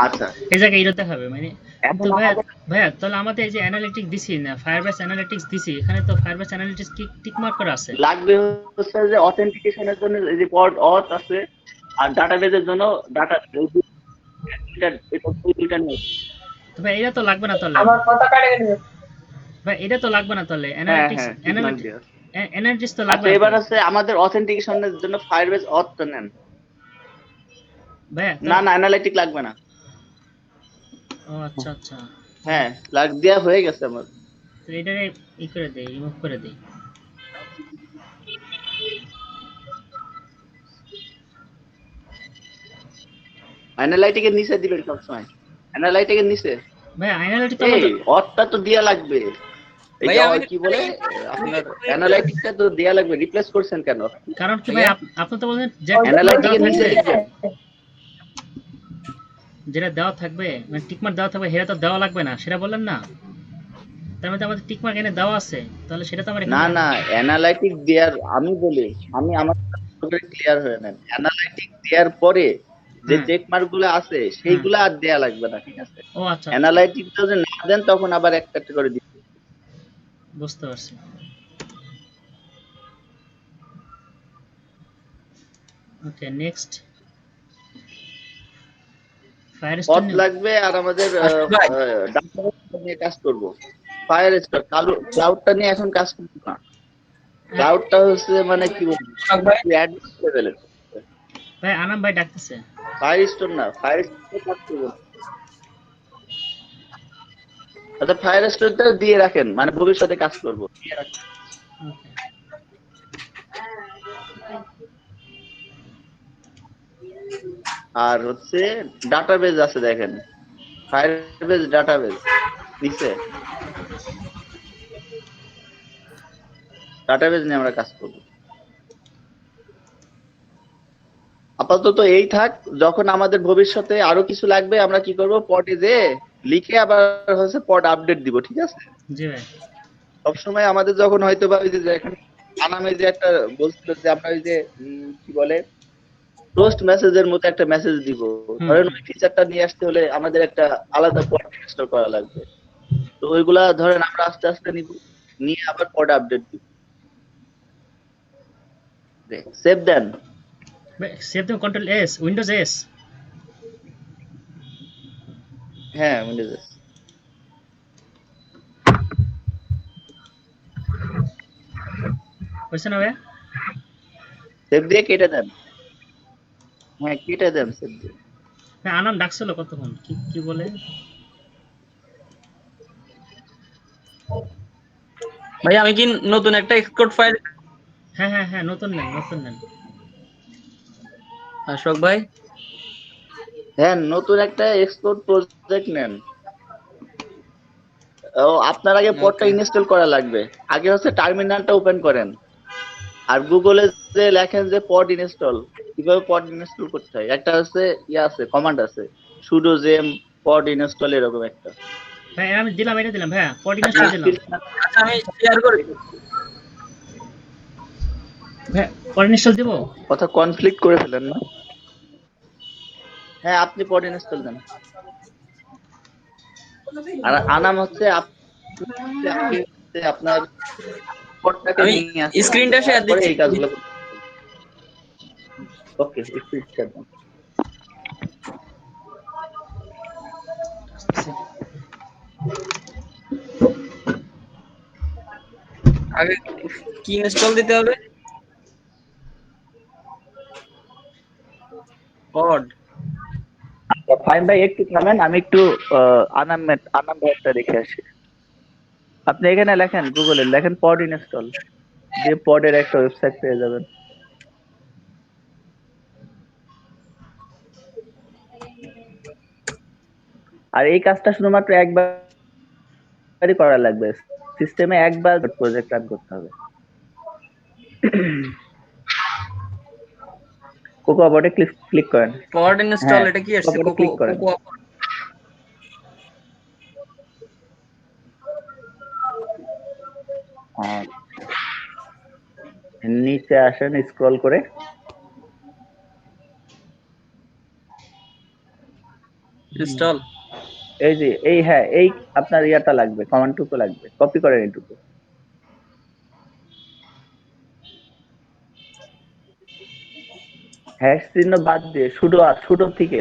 আচ্ছা, এই জায়গায় এটা দেখাবে মানে। এখন তো ভাইয়া, আমাদের ভাইয়া তাহলে আমাদের এই যে অ্যানালিটিক দিছি না, ফায়ারবেস অ্যানালিটিক্স দিছি, এখানে তো ফায়ারবেস অ্যানালিটিক্স টিক মার্ক করা আছে। লাগবে হচ্ছে যে অথেন্টিকেশনের জন্য এই যে পড অথ আছে, আর ডাটাবেজের জন্য ডাটা, এটা দুইটা নিয়ে। তো ভাই এটা তো লাগবে না তাহলে। আমার কথা কাটে গেছে। ভাই এটা তো লাগবে না তাহলে, হ্যাঁ অ্যানালিটিক্স হ্যাঁ, ঠিক লাগবে। অ্যানালিটিক্স তো লাগবে আচ্ছা, না এবার তাহলে। আছে আমাদের অথেন্টিকেশনের জন্য ফায়ারবেস অথটা নেন। ভাইয়া না না, অ্যানালিটিক লাগবে না। ও আচ্ছা আচ্ছা, হ্যাঁ, দেয়া হয়ে গেছে আমার। তো এটারে ই করে দেই, রিমুভ করে দেই। অ্যানালাইটিকের নিচে দিবেন সবসময়, অ্যানালাইটিকের নিচে। ভাই অ্যানালিটিক তো এই আমাদের, অথটা তো দেয়া লাগবে। ভাই এটা আমি কি বলে, আপনার অ্যানালাইটিকটা তো দেয়া লাগবে। রিপ্লেস করছেন কেন? কারণ কি ভাই আপনি তো বলেন যে অ্যানালাইটিকের নিচে লিখবেন। যেটা দেওয়া থাকবে মানে টিকমার্ক দেওয়া থাকবে, সেটা তো দেওয়া লাগবে না, সেটা বললেন না? তার মধ্যে আমাদের টিকমার্ক এনে দেওয়া আছে, তাহলে সেটা তো আমরা না না, অ্যানালাইটিক দেয়ার আমি বলি, আমি আমার ক্লিয়ার হয়ে নেন। অ্যানালাইটিক দেওয়ার পরে যে চেক মার্ক গুলো আছে সেইগুলো আর দেয়া লাগবে না। ঠিক আছে, ও আচ্ছা, অ্যানালাইটিক যদি না দেন তখন আবার একটা একটা করে দিতে। বুঝতে পারছি। ওকে, নেক্সট পথ লাগবে, আর আমাদের ডাটা নিয়ে কাজ করব। ফায়ার স্টোর ক্লাউডটা নিয়ে এখন কাজ করব না। ক্লাউডটা হচ্ছে মানে কি বলবো, অ্যাডভান্স লেভেলের। ভাই আনাম ভাই ডাকতেছে। ফায়ার স্টোর না, ফায়ার স্টোর কাজ করব। আচ্ছা, ফায়ার স্টোরটা দিয়ে রাখেন, মানে ভবিষ্যতে কাজ করব, দিয়ে রাখেন। ওকে, আর হচ্ছে ডাটাবেজ আছে দেখেন, ফায়ারবেজ ডাটাবেজ নিচে, ডাটাবেজ নিয়ে আমরা কাজ করব। আপাতত এই থাক, যখন আমাদের ভবিষ্যতে আরো কিছু লাগবে আমরা কি করব, পডে যে লিখে আবার হচ্ছে পড আপডেট দিব। ঠিক আছে, জি ভাই। সবসময় আমাদের যখন হয়তো বা ওই যে এখন আনামে যে একটা বলছিল যে আমরা ওই যে কি বলে পোস্ট মেসেজের মতো একটা মেসেজ দিব, ধরেন ওই ফিচারটা নিয়ে আসতে হলে আমাদের একটা আলাদা পড ইনস্টল করা লাগবে। তো ওইগুলা ধরেন আমরা আস্তে আস্তে নিব, নিয়ে আবার পড আপডেট দিব। সেভ দেন। সেভ দেন কন্ট্রোল এস, উইন্ডোজ এস। হ্যাঁ, উইন্ডোজ এস। হইছে না ভাই? সেভ দিয়ে কেটে দেন। হ্যাঁ, কেটে দেন সেভ দিয়ে। হ্যাঁ, আনাম ডাকছিল কতক্ষণ, কি কি বলে? ভাই আমি কি নতুন একটা এক্সপোর্ট ফাইল? হ্যাঁ হ্যাঁ হ্যাঁ, নতুন নেন, নতুন নেন। অশোক ভাই, হ্যাঁ, নতুন একটা এক্সপোর্ট প্রজেক্ট নেন। ও আপনার আগে পডটা ইনস্টল করা লাগবে। আগে হচ্ছে টার্মিনালটা ওপেন করেন, আর গুগলে যে লেখেন যে পড ইনস্টল, কিভাবে পড ইনস্টল করতে হয়, একটা হচ্ছে আছে কমান্ড আছে, sudo gem pod install এরকম একটা। ভাই আমি দিলাম, এটা দিলাম ভাইয়া, কোঅর্ডিনেশন দিলাম। আচ্ছা আমি শেয়ার করি। ভাই কোঅর্ডিনেশন দেব? কথা কনফ্লিক্ট করে ফেলেন না। হ্যাঁ, আপনি পড ইনস্টল দেন। আর আনাম হচ্ছে আপনার পডটাকে নিয়ে আসেন, স্ক্রিনটা শেয়ার দিচ্ছি। এই কাজগুলো। ওকে, স্ক্রিন শেয়ার দেন। আগে কি ইনস্টল দিতে হবে? পড। ফাইন ভাই, একটু থামেন, আমি একটু আনাম ভাইটা দেখে আসি। আপনি এখানে লেখেন, গুগলে লেখেন পড ইনস্টল, দিয়ে পডের একটা ওয়েবসাইট পেয়ে যাবেন। আর এই কাজটা শুধুমাত্র একবারই করা লাগবে, সিস্টেমে একবার প্রজেক্ট রান করতে হবে। কোকোয়া পডে ক্লিক করেন। পড ইনস্টল, এটা কি আসছে? ক্লিক করেন। আর নিচে আসেন স্ক্রল করে, ইনস্টল। এই যে এই, হ্যাঁ এই আপনার ইয়াটা লাগবে, কমান্ডটুকু লাগবে, কপি করেন এইটুকু। হ্যাশ চিহ্ন বাদ দিয়ে শুডো থেকে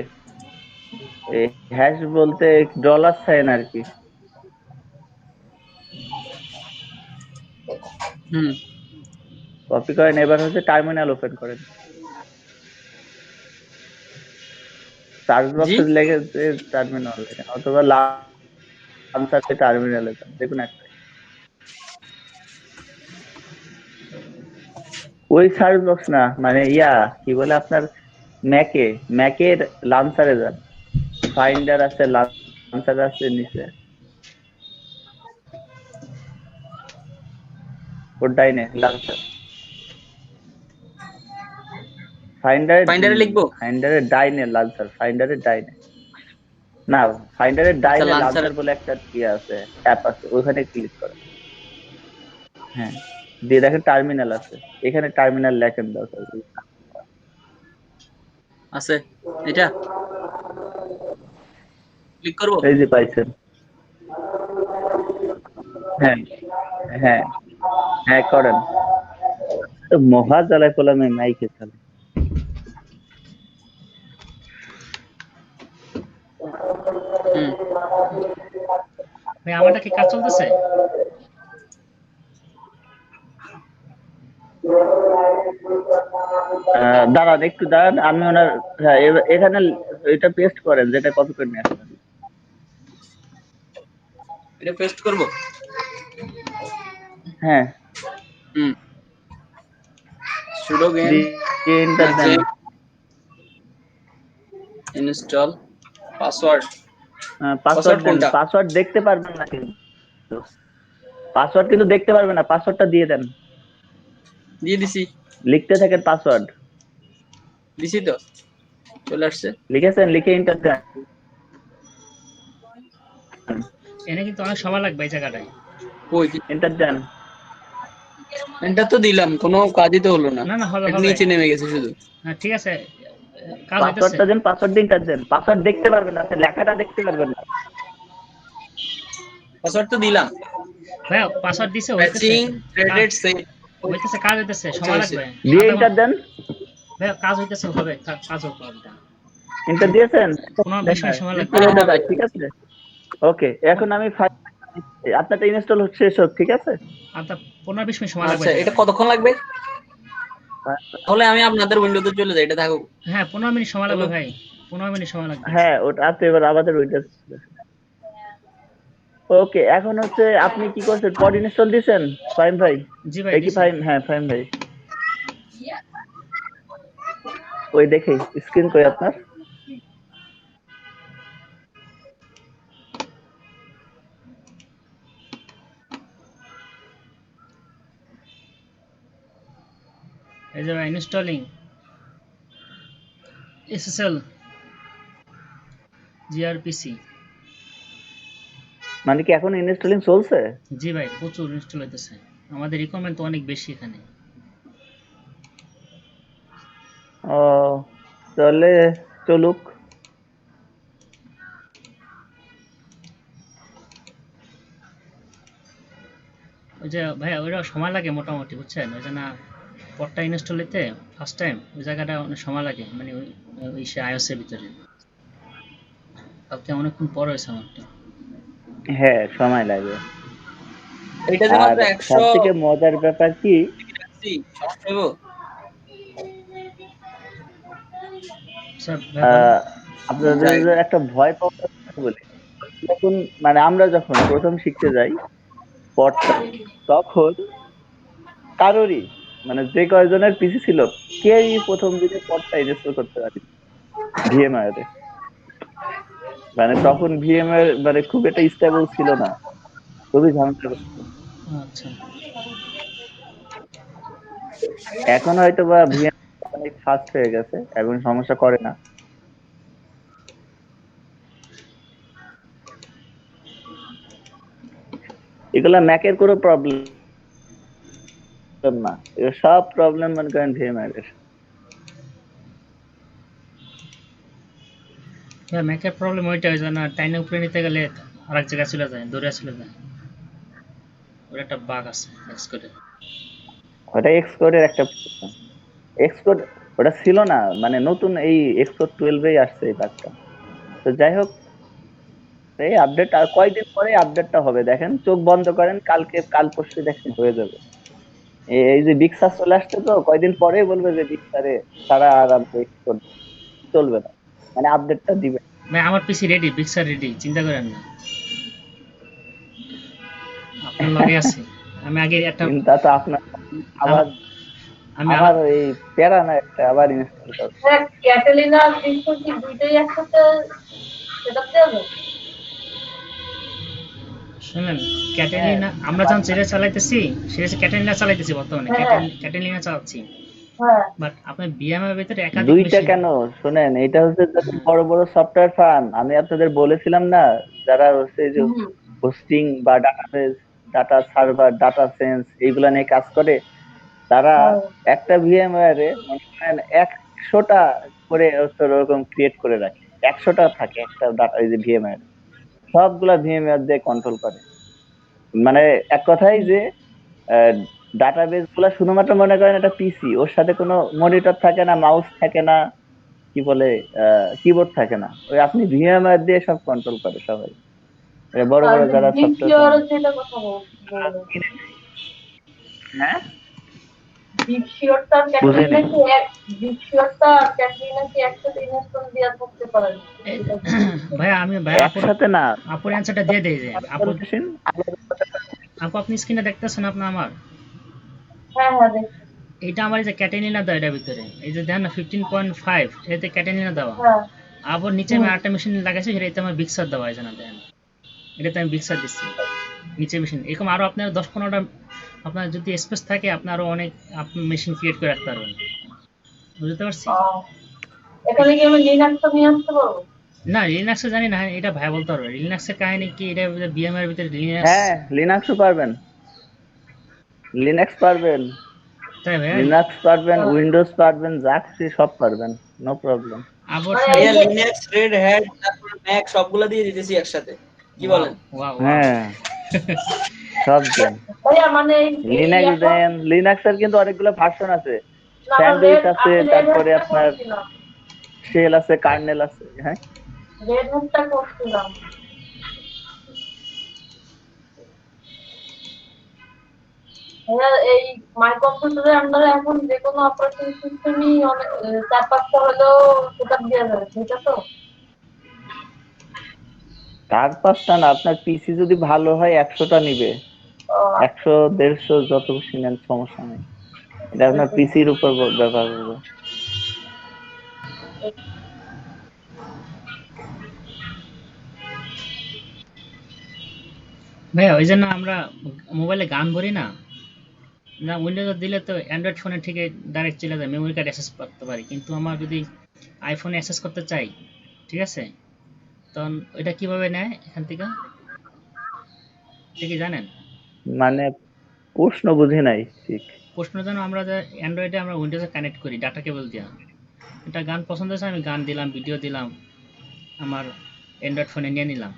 এই হ্যাশ বলতে ডলার সাইন আর কি, কপি করেন। এবার হচ্ছে টার্মিনাল ওপেন করেন, সার্চ বক্সে লেগেছে টার্মিনাল লেখেন, অথবা লাঞ্চারে টার্মিনালে যান, দেখুন একটা। ওই সার্চ বক্স না, মানে ইয়া কি বলে আপনার ম্যাকের লাঞ্চারে যান, ফাইন্ডার আছে, লাঞ্চার আছে নিচে, ওর ডাইনে লাঞ্চার, ফাইন্ডারে লিখবো? ফাইন্ডারের ডাইনে লাঞ্চার, ফাইন্ডারের ডাইনে না, ফাইন্ডারের ডাইনে লাঞ্চার বলে একটা ইয়ে আছে, অ্যাপ আছে, ওখানে ক্লিক করেন। হ্যাঁ, দিয়ে দেখেন টার্মিনাল আছে, এখানে টার্মিনাল লেখেন দরকার আছে, এটা ক্লিক করব। এই যে পাইছেন, হ্যাঁ হ্যাঁ হ্যাঁ করেন। তো মহা জ্বালায় পেলাম এই মাইকে চালে। ভাই আমারটা কি কাজ চলতেছে? দাঁড়ান একটু দাঁড়ান, আমি ওনার, হ্যাঁ এখানে এটা পেস্ট করেন যেটা কপি করে নিয়ে আসবেন। এটা পেস্ট করব? হ্যাঁ sudo gain এন্টার দেন, ইনস্টল পাসওয়ার্ড। পাসওয়ার্ড কোনটা? পাসওয়ার্ড দেখতে পারবেন না কিন্তু, পাসওয়ার্ড কিন্তু দেখতে পারবেন না, পাসওয়ার্ডটা দিয়ে দেন। দিয়ে দিছি, লিখতে থাকেন পাসওয়ার্ড, দিছি তো, চলে আসছে। লিখেছেন, লিখে এন্টার দেন। এনে কিন্তু অনেক সময় লাগবে এই জায়গাটায়। ওই এন্টার দেন, এটা তো দিলাম, কোনো কাজই তো হলো না। না না হবে এটা হবে। নিচে নেমে গেছে শুধু। হ্যাঁ ঠিক আছে, কাজ হইতেছে। পাসওয়ার্ডটা দেন, পাসওয়ার্ড দিয়ে এন্টার দেন। পাসওয়ার্ড দেখতে পারবেন না, লেখাটা দেখতে পারবেন না। পাসওয়ার্ড তো দিলাম। ভাই পাসওয়ার্ড দিছে, হইতেছে ম্যাচিং থ্রেডেড সেভ হইতেছে, কাজ হইতেছে, সময় লাগবে। দিয়ে এন্টার দেন, ভাই কাজ হইতেছে, হবে কাজ হবে। এন্টার দিয়েছেন, 15-20 মিনিট সময় লাগবে। ঠিক আছে ওকে। এখন আমি আপনারটা ইনস্টল শেষ হোক, ঠিক আছে? আপনার 15-20 মিনিট সময় লাগবে। আচ্ছা, এটা কতক্ষণ লাগবে? তাহলে আমি আপনাদের উইন্ডোতে চলে যাই, এটা থাকুক। হ্যাঁ 15 মিনিট সময় লাগবে ভাই, 15 মিনিট সময় লাগবে। হ্যাঁ ওটা তো এবার আমাদের ওইটা ওকে। এখন হচ্ছে আপনি কি করছেন, পড ইনস্টল দিয়েছেন ফাইম ভাই? জি ভাই কি ফাইম? হ্যাঁ ফাইম ভাই, ওই দেখে স্ক্রিন কই আপনার? এই যে ইনস্টলিং SSL gRPC। মানে কি এখন ইনস্টলিং চলছে? জি ভাই প্রচুর ইনস্টল হইতেছে, আমাদের রিকোয়ারমেন্ট তো অনেক বেশি এখানে। ও তাহলে চলুক। ওই যে ভাই ওইটা সময় লাগে মোটামুটি, বুঝছেন? ওই যে না পডটা ইনস্টল হইতে ফার্স্ট টাইম ওই জায়গাটা অনেক সময় লাগে, মানে ওই সে iOS এর ভিতরে। কালকে অনেকক্ষণ পর হয়েছে আমারটা। হ্যাঁ সময় লাগে। এটা যে মাত্র আর সবথেকে মজার ব্যাপার কি, আপনাদের একটা ভয় পাওয়ার বলি, যখন মানে আমরা যখন প্রথম শিখতে যাই পডটা, তখন কারোরই মানে যে কয়জনের পিসি ছিল কেউই প্রথম দিনে পডটা ইনস্টল করতে পারি ভিএমআর এ। মানে তখন ভিএমআর মানে খুব একটা স্টেবল ছিল না, খুবই ঝামেলা করতো। আচ্ছা এখন হয়তো বা ভিএমআর অনেক ফাস্ট হয়ে গেছে, এখন সমস্যা করে না। এগুলা ম্যাকের কোনো প্রবলেম না, এগুলো সব প্রবলেম মনে করেন ভিএমআর এর। ম্যাকের প্রবলেম ওইটা হয়েছে না, টাইনে উপরে নিতে গেলে আরেক জায়গায় চলে যায়, দৌড়ে চলে যায়। ওর একটা বাগ আছে এক্স করে। ওটা এক্সকোডের একটা এক্সকোড, ওটা ছিল না, মানে নতুন এই এক্সকোড 12 আসছে এই বাগটা। তো যাই হোক, এই আপডেট আর কয়দিন পরে আপডেটটা হবে, দেখেন চোখ বন্ধ করেন, কাল পরশু দেখেন হয়ে যাবে। এই যে বিগ সার চলে আসছে, তো কয়দিন পরেই বলবে যে বিগ সারে সারা আর এক্সকোড চলবে না, মানে আপডেটটা দিবে। ভাই আমার পিসি রেডি, বিক্সার রেডি, চিন্তা করেন না, আপনার লগে আছে। আমি আগে একটা চিন্তা তো আপনার, আবার আমি আমার এই প্যারা না একটা আবার ইনস্টল করবে। হ্যাঁ, ক্যাটালিনা আর বিস্কুট কি দুইটাই একসাথে সেটআপ দেওয়া যায়? শুনলেন, ক্যাটালিনা আমরা যখন যেটা চালাইতেছি সেটা ক্যাটালিনা চালাইতেছি বর্তমানে, হ্যাঁ। ক্যাটালিনা চালাচ্ছি। হ্যাঁ, বাট আপনার বিএমএর ভিতরে একাধিক দুইটা মেশিন। কেন শুনেন, এটা হচ্ছে যাদের বড় বড় সফটওয়্যার ফার্ম, আমি আপনাদের বলেছিলাম না, যারা হচ্ছে এই যে হুম, হোস্টিং বা database, data server, data sense এইগুলা নিয়ে কাজ করে, তারা হ্যাঁ। একটা ভিএমওয়্যার এ মনে করেন 100টা করে হচ্ছে ওরকম ক্রিয়েট করে রাখে, 100টা থাকে একটা ডাটা, এই যে ভিএমওয়্যার সবগুলা ভিএমওয়্যার দিয়ে কন্ট্রোল করে। মানে এক কথাই যে ডাটাবেস গুলা শুধুমাত্র মনে করেন একটা পিসি, ওর সাথে কোনো মনিটর থাকে না, মাউস থাকে না, কি বলে কিবোর্ড থাকে না, ওই আপনি ভিএমওয়্যার দিয়ে সব কন্ট্রোল করে সবাই, বড় আর বড় যে যারা বিগ সফটওয়্যার শিওর যেটা কথা বললেন, হ্যাঁ বিগ শিওরটা আর বুঝিনি। ক্যাটালিনা কি এক, বিগ শিওরটা আর ক্যাটালিনা কি একসাথে ইনস্টল দেওয়া করতে পারেন? ভাইয়া আমি একসাথে না, আপুর অ্যান্সারটা দিয়ে দেই যে আপু। মেশিন আপু আপনি স্ক্রিনে দেখতেছেন আপনার আমার, হ্যাঁ, হ্যাঁ, দেখছি। এইটা আমার এই যে ক্যাটালিনা দেওয়া এটার ভিতরে, এই যে দেখেন না 15.5 এতে ক্যাটালিনা দেওয়া। হ্যাঁ, আবার নিচে আমি আরেকটা মেশিন লাগাইছি, সেটাতে আমার বিক্সার দেওয়া হয়েছে না, দেখেন এটাতে আমি বিক্সার দিচ্ছি নিচে মেশিন। এরকম আরো আপনার 10-15টা আপনার যদি স্পেস থাকে, আপনি আরো অনেক আপনি মেশিন ক্রিয়েট করে রাখতে পারবেন, বুঝতে পারছি। এখানে কি আমি লিনাক্সটা নিয়ে আসতে পারবো? না লিনাক্সে জানি না, এটা ভাই বলতে পারবে লিনাক্সের কাহিনী কি, এটা বিএমআর ভিতরে লিনাক্স। হ্যাঁ লিনাক্সও পারবেন, লিনাক্স পারবেন, তাই ভাই লিনাক্স পারবেন, উইন্ডোজ পারবেন, যা খুশি সব পারবেন, নো প্রবলেম। আবার মানে ভাইয়া এই যে- লিনাক্স, রেড হ্যাট, তারপর ম্যাক সবগুলা দিয়ে দিতেছি একসাথে, কি বলেন? ওয়াও হ্যাঁ সব দেন, ভাইয়া মানে লিনাক্স এখন দেন। লিনাক্সের কিন্তু অনেকগুলো ভার্সন আছে, না, স্যান্ডউইচ আছে, আমি রেড তারপরে হ্যাটটা আপনার করছিলাম, শেল আছে, কার্নেল আছে। হ্যাঁ রেড হ্যাটটা করছিলাম। ভাইয়া এই মাই কম্পিউটারের আন্ডারে এখন যে কোনো অপারেটিং সিস্টেমই অনেক 4-5টা হলেও সেটআপ দেওয়া যাবে, ঠিক আছে তো? 4-5টা না, আপনার পিসি যদি ভালো হয় 100টা নিবে, 100-150 যত খুশি নেন, সমস্যা নেই, এটা আপনার পিসির উপর ব্যবহার করবে। ভাইয়া ওই জন্য আমরা মোবাইলে গান ভরি না, না উইন্ডোজে দিলে তো অ্যান্ড্রয়েড ফোনে থেকে ডাইরেক্ট চলে যায়, মেমোরি কার্ড অ্যাক্সেস করতে পারি, কিন্তু আমার যদি আইফোনে অ্যাক্সেস করতে চাই, ঠিক আছে, তখন ওইটা কিভাবে নেয় এখান থেকে, এটা কি জানেন? মানে প্রশ্ন বুঝি নাই ঠিক। প্রশ্ন যেন আমরা যে অ্যান্ড্রয়েডে আমরা উইন্ডোজে কানেক্ট করি ডাটা কেবল দিয়া, এটা গান পছন্দ হয়েছে, আমি গান দিলাম, ভিডিও দিলাম, আমার অ্যান্ড্রয়েড ফোনে নিয়ে নিলাম,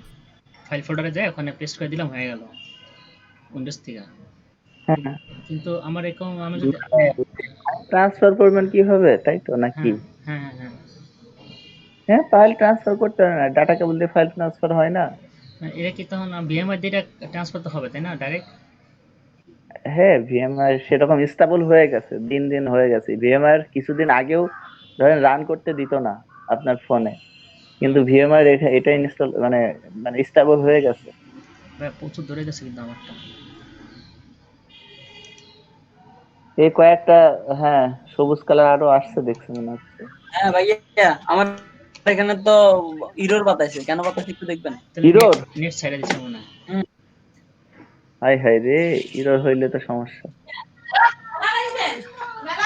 ফাইল ফোল্ডারে যায় ওখানে পেস্ট করে দিলাম, হয়ে গেল উইন্ডোজ থেকে। হ্যাঁ কিন্তু আমার এরকম আমি যদি ট্রান্সফার করবেন কিভাবে, তাই তো নাকি? হ্যাঁ হ্যাঁ হ্যাঁ হ্যাঁ ফাইল ট্রান্সফার করতে হয় না, ডাটা কেবল দিয়ে ফাইল ট্রান্সফার হয় না। হ্যাঁ, এটা কি তখন ভিএমআই দিয়ে ট্রান্সফার তো হবে তাই না ডাইরেক্ট? হ্যাঁ ভিএমআর সেরকম স্টেবল হয়ে গেছে, দিন দিন হয়ে গেছে। ভিএমআর কিছুদিন আগেও ধরেন রান করতে দিত না আপনার ফোনে, কিন্তু ভিএমআর এটা ইনস্টল মানে মানে স্টেবল হয়ে গেছে। প্রচুর ধরে গেছে কিন্তু আমারটা। এই কয়েকটা, হ্যাঁ সবুজ কালার আরো আসছে দেখছি মনে হচ্ছে। হ্যাঁ ভাইয়া, আমার এখানে তো ইরর বাতাইছে, কেন বাতাইছে একটু দেখবেন। ইরর? নেট ছেড়ে দিচ্ছে মনে হয়। হাই হাই রে, ইরর হইলে তো সমস্যা।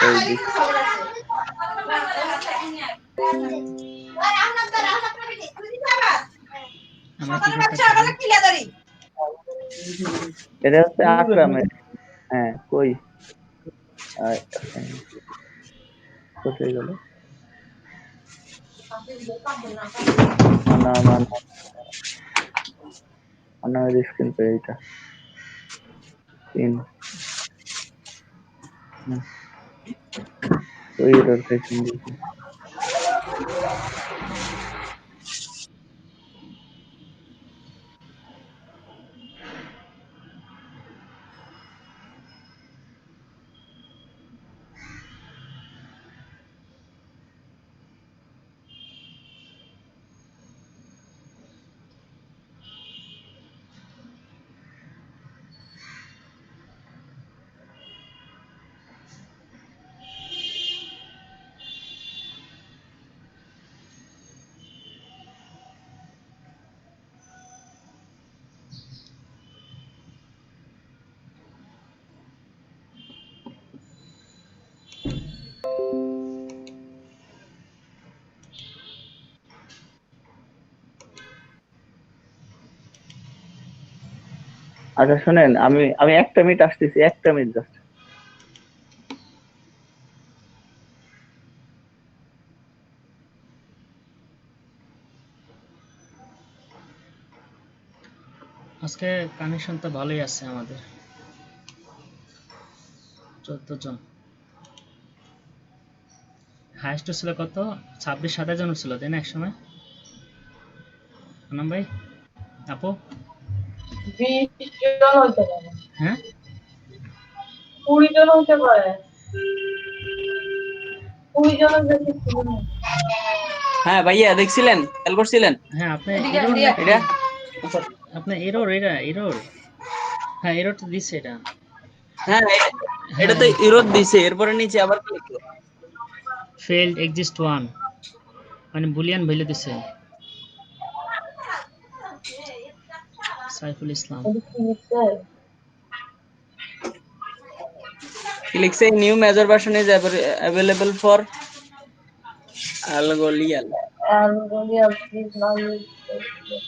এই যে এটা হচ্ছে আকরামের। হ্যাঁ কই কোথায় গেল? না স্ক্রিন পে এটা ওই এরর ফেসিং দিয়েছে। আচ্ছা শুনেন, আমি আমি 1 মিনিট আসতেছি, 1 মিনিট জাস্ট। আজকে কানেকশন তো ভালোই আছে আমাদের, 14 জন। হাইস্ট ছিল কত? 26-27 জন ছিল তাই না একসময়? আনাম ভাই, আপু? 20 জন হইতে পারে, হ্যাঁ 20 জন হইতে পারে, 20 জনের বেশি ছিল না। হ্যাঁ ভাইয়া দেখছিলেন, খেয়াল করছিলেন? হ্যাঁ, আপনার এরর নাকি? এটা আপনার এরর, এটা এরর। হ্যাঁ, এরর তো দিছে এটা। হ্যাঁ এটা তো ইরোদ দিছে, এরপরে নিচে আবার কি লিখলো? ফেইল্ড এক্সিস্ট 1 মানে বুলিয়ান ভ্যালু দিছে। সাইফুল ইসলাম। এটা কি লিখছে? কি লিখছে? New major version is available for Algolia. Algolia, please now use this.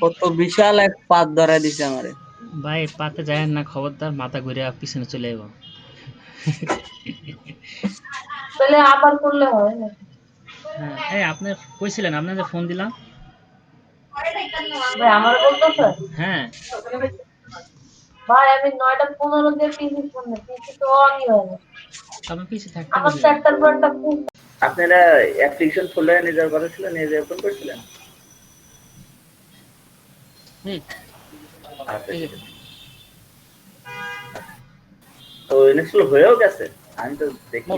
কত বিশাল এক পাত ধরায় দিছে আমারে। ভাই পাতে যায় না, খবরদার, মাথা ঘুরে পিছনে চলে যাবো। তাহলে আবার করলে হয় না? হ্যাঁ, এই আপনি কইছিলেন, আপনাদের ফোন দিলাম। ভাই আমার বলতেছে, হ্যাঁ, ভাই আমি 9টা 15 দিয়ে পিসি ফোন না, পিসি তো অনই হয় না। আপনার পিছে থাকতে আমার বললেন। চারটার পর একটা ফোন। আপনারা অ্যাপ্লিকেশন ফোল্ডারে নিয়ে যাওয়ার কথা ছিল, নিয়ে যেয়ে ওপেন করেছিলেন? আচ্ছা, ঠিক আছে। তো ইনস্টল হয়েও গেছে, আমি তো দেখি।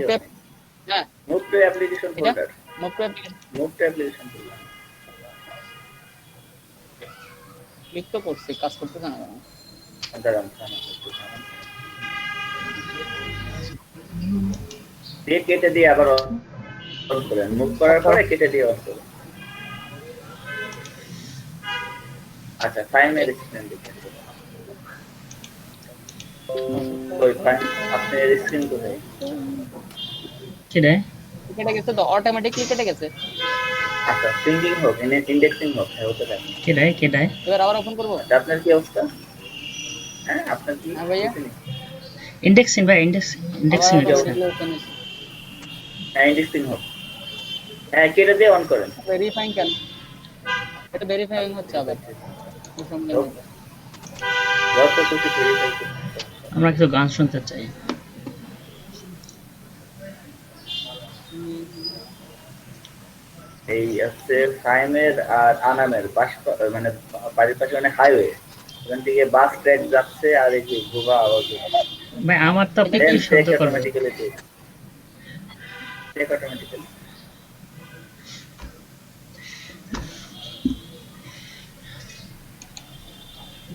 হ্যাঁ move to application folder, move move to application folder. Click তো করছি, কাজ করতেছে না কেন? দাঁড়ান, দিয়ে কেটে দিয়ে আবার অন করেন, মুভ করার পরে কেটে দিয়ে অন করুন। আচ্ছা, টাইমের স্ক্রিন দেখেন। ওই টাইম আপনার স্ক্রিন কোথায়? কি রে? কেটে গেছে তো, অটোমেটিকলি কেটে গেছে। আচ্ছা, সিঙ্কিং হোক, ইন্ডেক্সিং হোক, হ্যাঁ হতে পারে। কে ডাই? এবার আবার ওপেন করব। আপনার কি অবস্থা? হ্যাঁ, আপনার কি? হ্যাঁ ভাইয়া, ইন্ডেক্সিং ভাই, ইন্ডেক্সিং হচ্ছে। হ্যাঁ, ইন্ডেক্সিং হোক। হ্যাঁ, কেটে দিয়ে অন করেন। ভেরিফাইং কেন? এটা ভেরিফাইং হচ্ছে আবার। যত কিছু ভেরিফাই করুন। আমরা কিছু গান শুনতে চাই। এই আছে ফাইমের আর আনামের পাশ, মানে বাড়ির পাশে মানে হাইওয়ে, ওখান থেকে বাস ট্র্যাক যাচ্ছে আর এই যে ঘোড়া আওয়াজ হচ্ছে। ভাই আমার তো আপনি কি শব্দ করবেন? Automatically check automatically.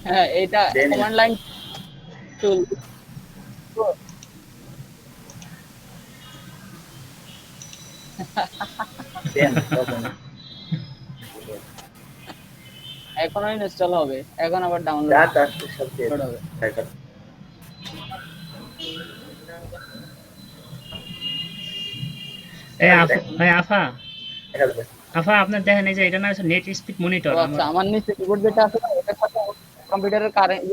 হ্যাঁ এটা কমান্ড লাইন টুল। এখনো ইনস্টল হবে, এখন আবার ডাউনলোড হবে। আফা আপনার দেখেন, এই যে এটা না নেট স্পিড মনিটর। আচ্ছা, আমার নিচে কিবোর্ড যেটা আছে না, ওটার সাথে কম্পিউটারের কারেন্ট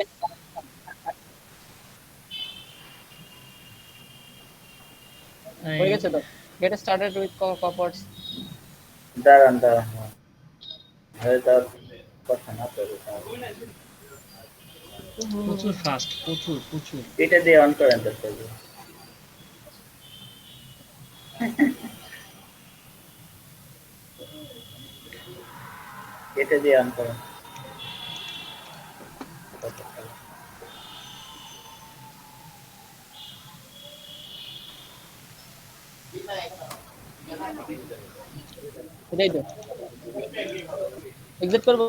হয়ে গেছে তো গেট স্টার্টেড উইথ কপার্স দাঁড়ান হয়ে যাওয়ার কথা না তো প্রচুর ফাস্ট, প্রচুর। এটা দিয়ে অন করেন তো সবাই। এটা দিয়ে অন করেন। এটাই তো এক্সিট করব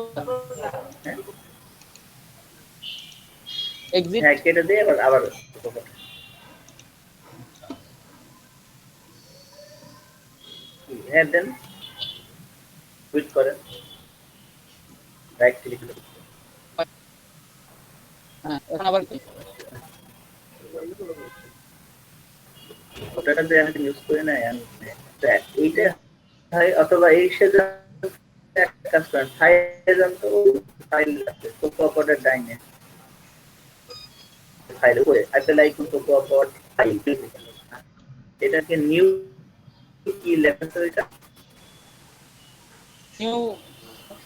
এক্সিট হ্যাঁ কেটে দিয়ে আবার হ্যাঁ দেন কুইট করেন রাইট ক্লিক করুন হ্যাঁ এখন আবার কি ওটাটা দিয়ে আমি ইউজ করি না এইটা হয় অথবা এই সাথে একটা কাজ করেন ফাইল আছে কোকোপটের ডাইনে ফাইল করে অ্যাপল আইকন কোকোপট ফাইল এটাকে নিউ কি লেখা আছে এটা নিউ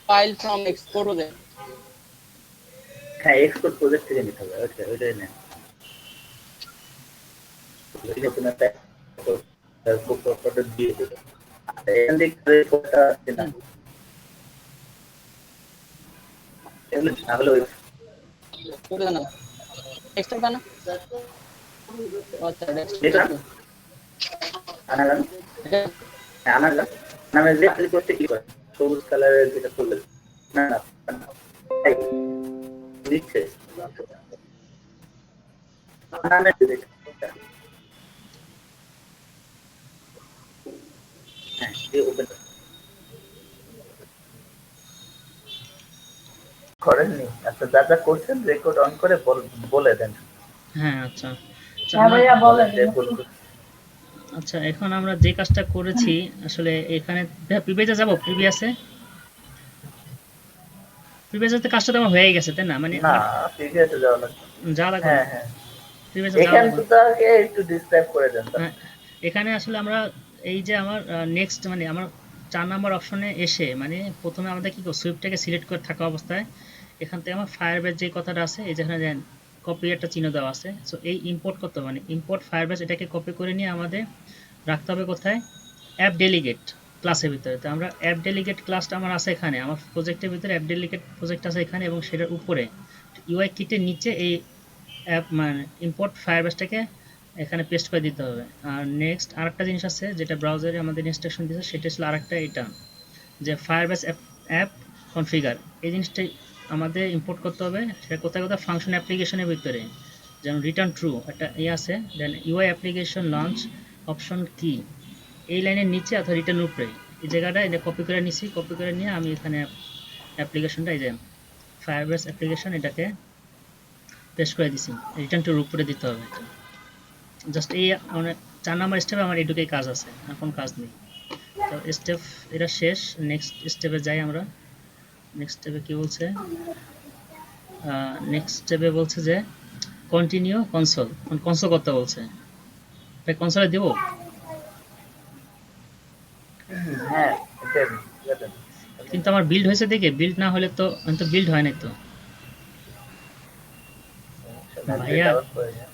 ফাইল ফ্রম এক্সপোর্ট ওদে হ্যাঁ এক্সপোর্ট প্রজেক্ট থেকে নিতে হবে ওইটাই নেন নতুন একটা কোকোপটে দিয়ে দেবে এখান থেকে কোডটা আছে না এগুলো তাহলে ওই করে না এক্সট্রা দানা আচ্ছা এটা আনালাম আনালাম নামে যে ক্লিক করতে কি করে সবুজ কালারের যেটা করলে না না এই নিচে নামে হ্যাঁ এই ওপেন করেননি আচ্ছা যা যা করছেন রেকর্ড অন করে বলে দেন হ্যাঁ আচ্ছা হ্যাঁ ভাইয়া বলেন আচ্ছা এখন আমরা যে কাজটা করেছি আসলে এখানে প্রিভিয়াসে যাব প্রিভিয়াসে কাজটা তো আমার হয়ে গেছে তাই না মানে না প্রিভিয়াসে যাওয়া লাগবে যা লাগবে হ্যাঁ হ্যাঁ প্রিভিয়াসে এখানে তো তাকে একটু ডিসক্রাইব করে দেন হ্যাঁ এখানে আসলে আমরা এই যে আমার নেক্সট মানে আমার 4 নাম্বার অপশনে এসে মানে প্রথমে আমাদের কি সুইপটাকে সিলেক্ট করে থাকা অবস্থায় এখান থেকে আমার ফায়ারবেস যে কথাটা আছে এই যেখানে দেন কপি একটা চিহ্ন দেওয়া আছে সো এই ইম্পোর্ট করতে মানে ইম্পোর্ট ফায়ারবেস এটাকে কপি করে নিয়ে আমাদের রাখতে হবে কোথায় অ্যাপ ডেলিগেট ক্লাসের ভিতরে তো আমরা অ্যাপ ডেলিগেট ক্লাসটা আমার আছে এখানে আমার প্রজেক্টের ভিতরে অ্যাপ ডেলিগেট প্রজেক্ট আছে এখানে এবং সেটার উপরে ইউআই কিটের নিচে এই অ্যাপ মানে ইম্পোর্ট ফায়ারবেসটাকে এখানে পেস্ট করে দিতে হবে আর নেক্সট আরেকটা জিনিস আছে যেটা ব্রাউজারে আমাদের ইনস্ট্রাকশন দিয়েছে সেটা ছিল আরেকটা এটা যে ফায়ারবেস অ্যাপ কনফিগার এই জিনিসটাই আমাদের ইম্পোর্ট করতে হবে সেটা কোথায় ফাংশন অ্যাপ্লিকেশনের ভিতরে যেমন রিটার্ন ট্রু একটা আছে দেন ইউআই অ্যাপ্লিকেশন লঞ্চ অপশন কি এই লাইনের নিচে অথবা রিটার্ন উপরে এই জায়গাটা এটা কপি করে নিছি কপি করে নিয়ে আমি এখানে অ্যাপ্লিকেশনটা এই যে ফায়ারবেস অ্যাপ্লিকেশন এটাকে পেস্ট করে দিছি রিটার্ন ট্রুর উপরে দিতে হবে এটা জাস্ট এই মানে 4 নাম্বার স্টেপে আমার এটুকুই কাজ আছে এখন কাজ নেই তো স্টেপ এটা শেষ নেক্সট স্টেপে যাই আমরা নেক্সট স্টেপে কি বলছে নেক্সট স্টেপে বলছে যে কন্টিনিউ কনসোল করতে বলছে তাই কনসোলে দেব হ্যাঁ কিন্তু আমার বিল্ড হয়েছে দেখে বিল্ড না হলে তো বিল্ড হয় নাই তো ভাইয়া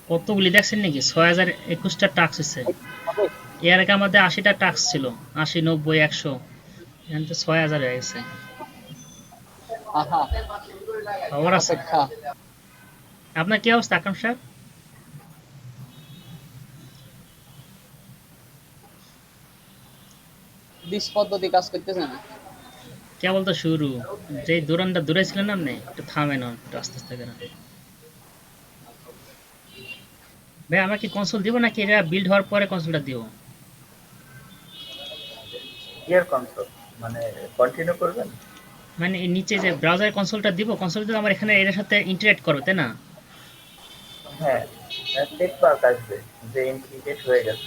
কতগুলি দেখছেন নাকি 6021টা টাস্ক হচ্ছে এর আগে আমাদের 80টা টাস্ক ছিল 80 90 100 এখন তো 6000 হয়ে গেছে আহা খবর আছে অপেক্ষা আপনার কি অবস্থা আকরাম সাহেব দিস পদ্ধতি কাজ করতেছে না কেবল তো শুরু যেই দূরানটা দূরে ছিলেন আপনি একটু থামেন একটু আস্তে আস্তে করে ভাই আমরা কি কনসোল দিব নাকি এটা বিল্ড হওয়ার পরে কনসোলটা দিব ইয়ার কনসোল মানে কন্টিনিউ করবেন মানে এই নিচে যে ব্রাউজার কনসোলটা দিব কনসোলটা তো আমার এখানে এর সাথে ইন্টারঅ্যাক্ট করবে তাই না হ্যাঁ দেখবা আসবে যে ইন্টিগ্রেট হয়ে গেছে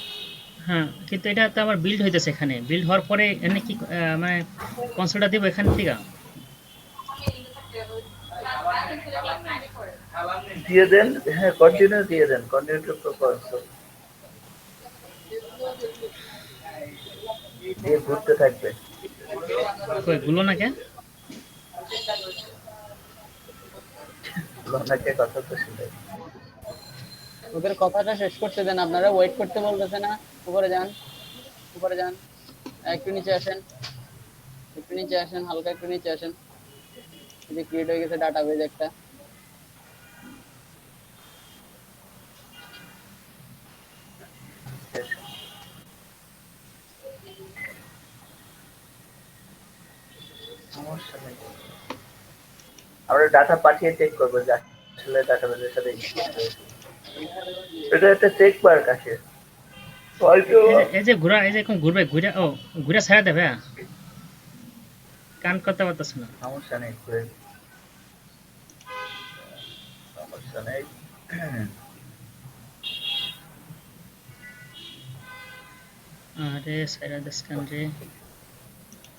হ্যাঁ কিন্তু এটা তো আমার বিল্ড হইতেছে এখানে বিল্ড হওয়ার পরে এনে কি মানে কনসোলটা দিব এখান থেকে দিয়ে দেন, হ্যাঁ কন্টিনিউ দিয়ে দেন, কন্টিনিউ টু প্রপোজ দিয়ে ঘুরতে থাকবে। কই গুলো না কে? লনাকে কথা তো শুনে ওদের কথাটা শেষ করতে দেন, আপনারা ওয়েট করতে বলতেছে না। উপরে যান, উপরে যান, একটু নিচে আসেন, একটু নিচে আসেন, হালকা একটু নিচে আসেন। এই যে ক্রিয়েট হয়ে গেছে ডাটাবেজ একটা। সমস্যা নেই, আমরা ডাটা পাঠিয়ে চেক করবো যে আসলে ডাটাবেজের সাথে ইনপুট হয়েছে। এটা একটা চেক মার্ক আছে হয়তো। এই যে ঘুরা, এই যে এখন ঘুরবে, ঘুরে ও ঘুরে ছেড়ে দেবে। কান করতে পারতেছ না। সমস্যা নেই, ঘুরে সমস্যা নেই। আরে সাইরা দিস কান রে।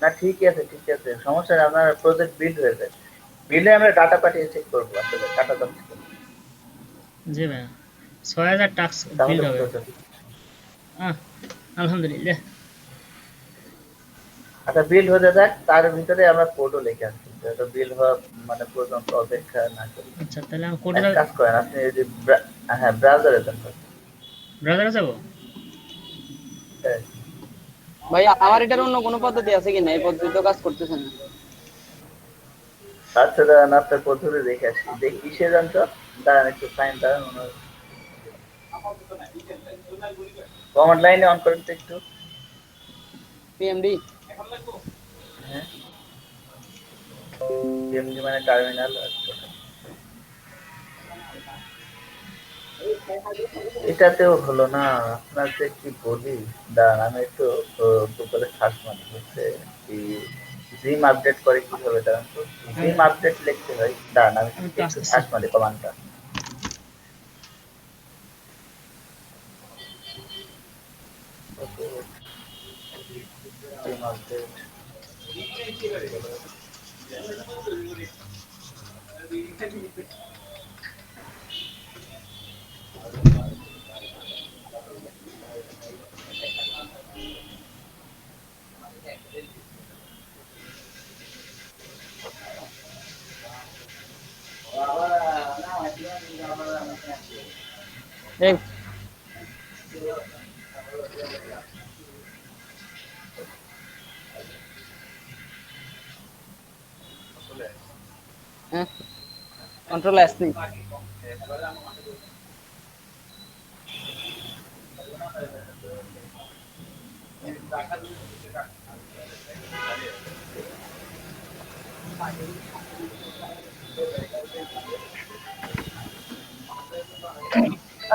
না ঠিকই আছে, ঠিক আছে, সমস্যা নেই। আপনার প্রজেক্ট বিল্ড হয়ে যায়, বিল্ডে আমরা ডাটা পাঠিয়ে চেক করবো আসলে ডাটা যাচ্ছে কিনা। জি ভাই 6000 টাস্ক বিল্ড হবে। আলহামদুলিল্লাহ। আচ্ছা বিল্ড হতে যাক, তার ভিতরে আমরা কোডও লিখে আসছি, তো বিল্ড হওয়া মানে পর্যন্ত অপেক্ষা না করি। আচ্ছা তাহলে আমি এক কোডে কাজ করেন আপনি, এই যে হ্যাঁ ব্রাউজারে যান। ব্রাউজারে যাব। হ্যাঁ, ভাই আমার এটার অন্য কোনো পদ্ধতি আছে কিনা? এই পদ্ধতি তো কাজ করতেছে না। আচ্ছা দাঁড়ান আপনার পদ্ধতি দেখে আসি, দেখি কিসে যান তো। দাঁড়ান একটু ফাইন, দাঁড়ান কমান্ড লাইনে অন করেন তো একটু। পিএমডি হ্যাঁ এমনি মানে টার্মিনাল। এটাতেও হলো না, আপনাকে কি বলি, দাঁড়ান আমি একটু গুগলে সার্চ মারি হচ্ছে জিম আপডেট করে কিভাবে। দাঁড়ান তো, জিম আপডেট লিখতে হয়, দাঁড়ান আমি আমি তো একটু আসতেছি। সার্চ মারি কমান্ডটা। জিম আপডেট এই হ্যাঁ কন্ট্রোল এস নি।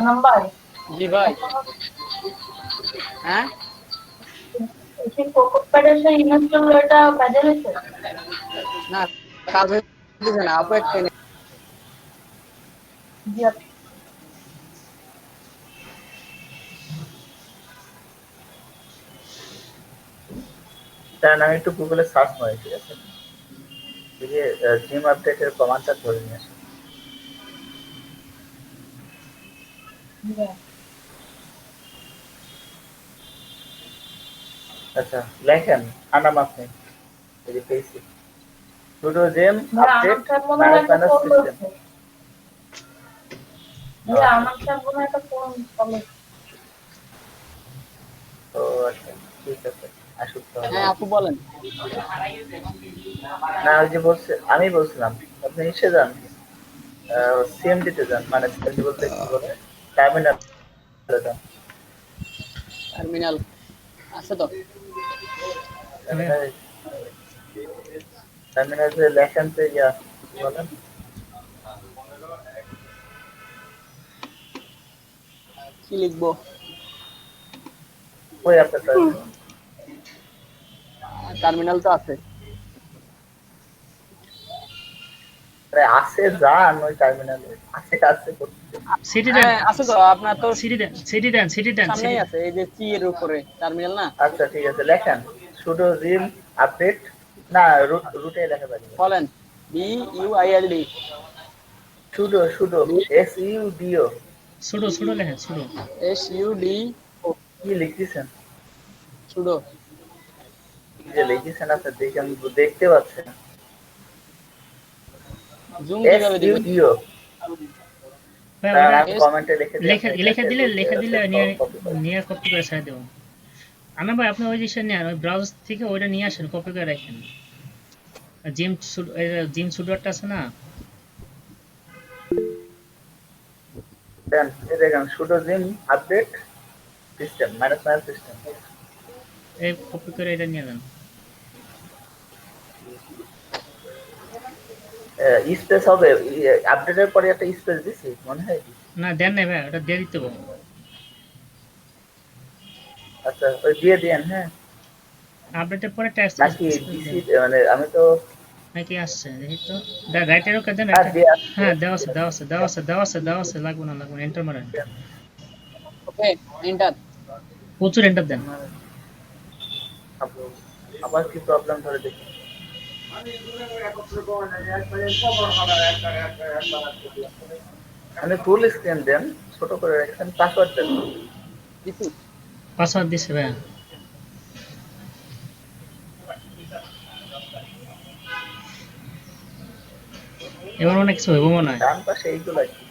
নাম্বার জি ভাই। হ্যাঁ সেই কোকোপ্যাডের সেই ইনস্টল এটা কাজে হয়েছে? না কাজ হইতেছে না, আপু একটা জি আপনি দাঁড়ান আমি একটু গুগলে সার্চ মারি, ঠিক আছে, জিম আপডেটের কমান্ডটা ধরে নিয়ে আসি। আচ্ছা লেখেন আনাম আপনি, এই যে পেয়েছি pseudo gym update management system. আমার সাথে মনে হয় একটা ফোন কমে। ও আচ্ছা ঠিক আছে, আসুক তাহলে। হ্যাঁ আপু বলেন। না ওই যে বলছে, আমি বলছিলাম আপনি এসে যান সিএমডি তে যান, মানে সিএমডি বলতে কি বলে, টার্মিনাল যান। টার্মিনাল আছে তো? টার্মিনালে লেখেন তো ইয়া কি বলেন, কি লিখবো? ওই আপনার টার্মিনাল তো আছে। আছে যান ওই টার্মিনালে, আছে আছে সিটি দেন, হ্যাঁ আছে তো, আপনার তো সিটি দেন, সিটি দেন, সিটি দেন, সামনেই আছে, এই যে সি এর উপরে টার্মিনাল না? আচ্ছা ঠিক আছে লেখেন সুডো জিম আপডেট, না রুটে লেখা যাবে। বলেন BUILD pseudo pseudo SUDO pseudo pseudo লেখেন সুডো। SUD কি লিখতেছেন? সুডো। কি যে লিখতেছেন আপনি দেখে আমি দেখতে পাচ্ছি না। জুম কিভাবে দিবেন? SUDO ভাই তাহলে ওটা আমি কমেন্টে লিখে দিই, লেখা লেখা দিলে নিয়ে copy করে। নিয়ে কপি করে ছেড়ে দেবো। আমি ভাই আপনি ওই জিনিসটা নিয়ে ওই ব্রাউজার থেকে ওইটা নিয়ে আসেন, কপি করে রাখেন। জিম সুডোরটা আছে না, দেন এই দেখেন pseudo gym update system minus system. এই কপি করে এটা নিয়ে যান। স্পেস হবে আপডেটের পরে একটা স্পেস দিছি মনে হয়। না দেন নাই ভাই, ওটা দিয়ে দিতে হবে। আচ্ছা ওই দিয়ে দেন। হ্যাঁ আপডেটের পরে টেক্সট নাকি দিছি মানে আমি তো নাকি আসছে দেখি তো। রাইটেরও কে দেন। আর দিয়ে আসছে। হ্যাঁ দেওয়া আছে লাগবে না এন্টার মারেন। ওকে এন্টার। প্রচুর এন্টার দেন। আবার কি প্রবলেম ধরে দেখি। মানে ফুল স্ক্রিন দেন, ছোট করে রাখেন, পাসওয়ার্ড দেন। দিছি। পাসওয়ার্ড দিছে ভাই। এবার অনেক কিছু হইব মনে হয়। ডান পাশে এইগুলো কি?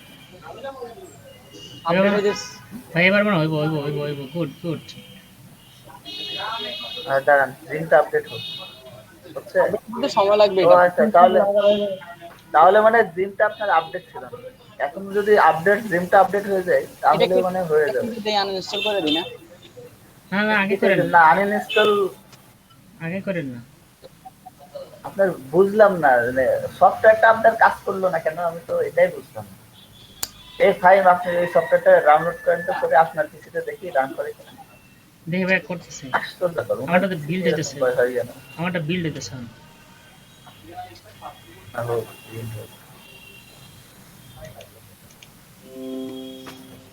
আপডেট হয়ে যাচ্ছে। ভাই এবার মনে হইব গুড গুড। দাঁড়ান জিনটা আপডেট হচ্ছে। কিন্তু সময় লাগবে ও এটা। আচ্ছা তাহলে মানে জিমটা আপনার আপডেট ছিল না। এখন যদি জিমটা আপডেট হয়ে যায় এটা তাহলে কি মানে হয়ে যাবে। কিন্তু আনইনস্টল করে দিই না? না আগে করেন না আনইনস্টল আগে করেন না। আপনার বুঝলাম না মানে সফটওয়্যারটা আপনার কাজ করলো না কেন, আমি তো এটাই বুঝলাম না। এই ফাইল আপনি এই সফটওয়্যারটা ডাউনলোড করেন তো করে আপনার পিসিতে দেখি রান করে কিনা। দেখি ভাই করতেছি। আশ্চর্য তো আমারটা তো build হইতেছে। হয় না। আমারটা বিল্ড হইতেছে।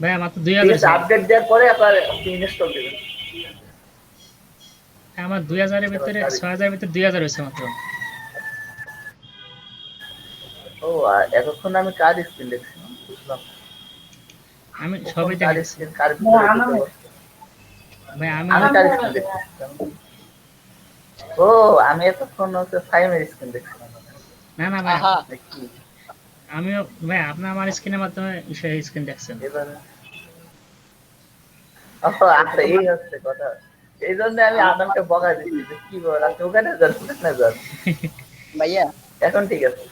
ভাই আমার তো 2000 আছে। আপডেট দেওয়ার পরে আপনার আপনি ইনস্টল দিবেন। আমার 2000 এর ভিতরে 6000 এর ভিতরে 2000 হইছে মাত্র। ও এতক্ষণ আমি কার স্ক্রিন দেখছি বুঝলাম। আমি সবই কার দেখেছি স্ক্রিন কার ভিতরে ভাই। আমি কার স্ক্রিন দেখছি। ও আমি এতক্ষণ হচ্ছে ফাইমের স্ক্রিন দেখছিলাম। না ভাই আহা কি আমিও ভাই আপনি আমার স্ক্রিনের মাধ্যমে স্ক্রিন দেখছেন। এবারে আচ্ছা এই হচ্ছে কথা। এই জন্য আমি আদমকে বকা দিচ্ছি যে কি বল আপনি ওখানে যান না যান। ভাইয়া এখন ঠিক আছে।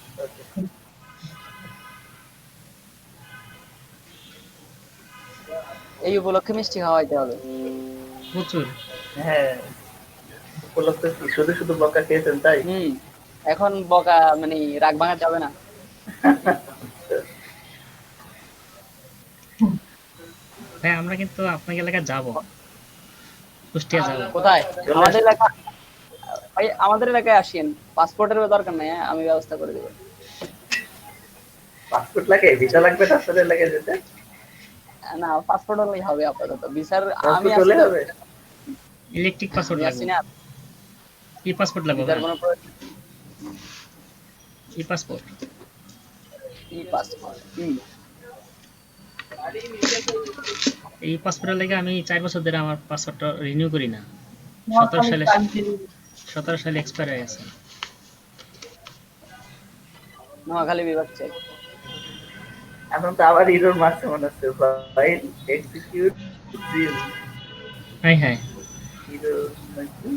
এই উপলক্ষে মিষ্টি খাওয়াইতে হবে। প্রচুর। হ্যাঁ উপলক্ষে কি শুধু শুধু বকা খেয়েছেন তাই? এখন বকা মানে রাগ ভাঙা যাবে না। ভাই আমরা কিন্তু আপনাকে এলাকায় যাব, কুষ্টিয়া যাব। কোথায়? আমাদের এলাকা। ভাই আমাদের এলাকায় আসেন, পাসপোর্টের দরকার নাই, আমি ব্যবস্থা করে দেব। পাসপোর্ট লাগে ভিসা লাগবে না আসলে লাগে যেতে? না পাসপোর্ট হলেই হবে আপাতত। ভিসার আমি পাসপোর্ট হলে হবে। ইলেকট্রিক পাসপোর্ট লাগবে। না কি পাসপোর্ট লাগবে? ভিসার কোনো কি পাসপোর্ট? ই পাসপোর্ট। এই পাসপোর্টের লাগে আমি 4 বছর ধরে আমার পাসপোর্টটা রিনিউ করি না। 17 সালে এক্সপায়ার হয়ে গেছে। নোয়াখালী বিভাগ চাই। এখন তো আবার ইরোর মারছে মনে হচ্ছে ফাইল এক্সিকিউট জিম হাই ইরো নাকি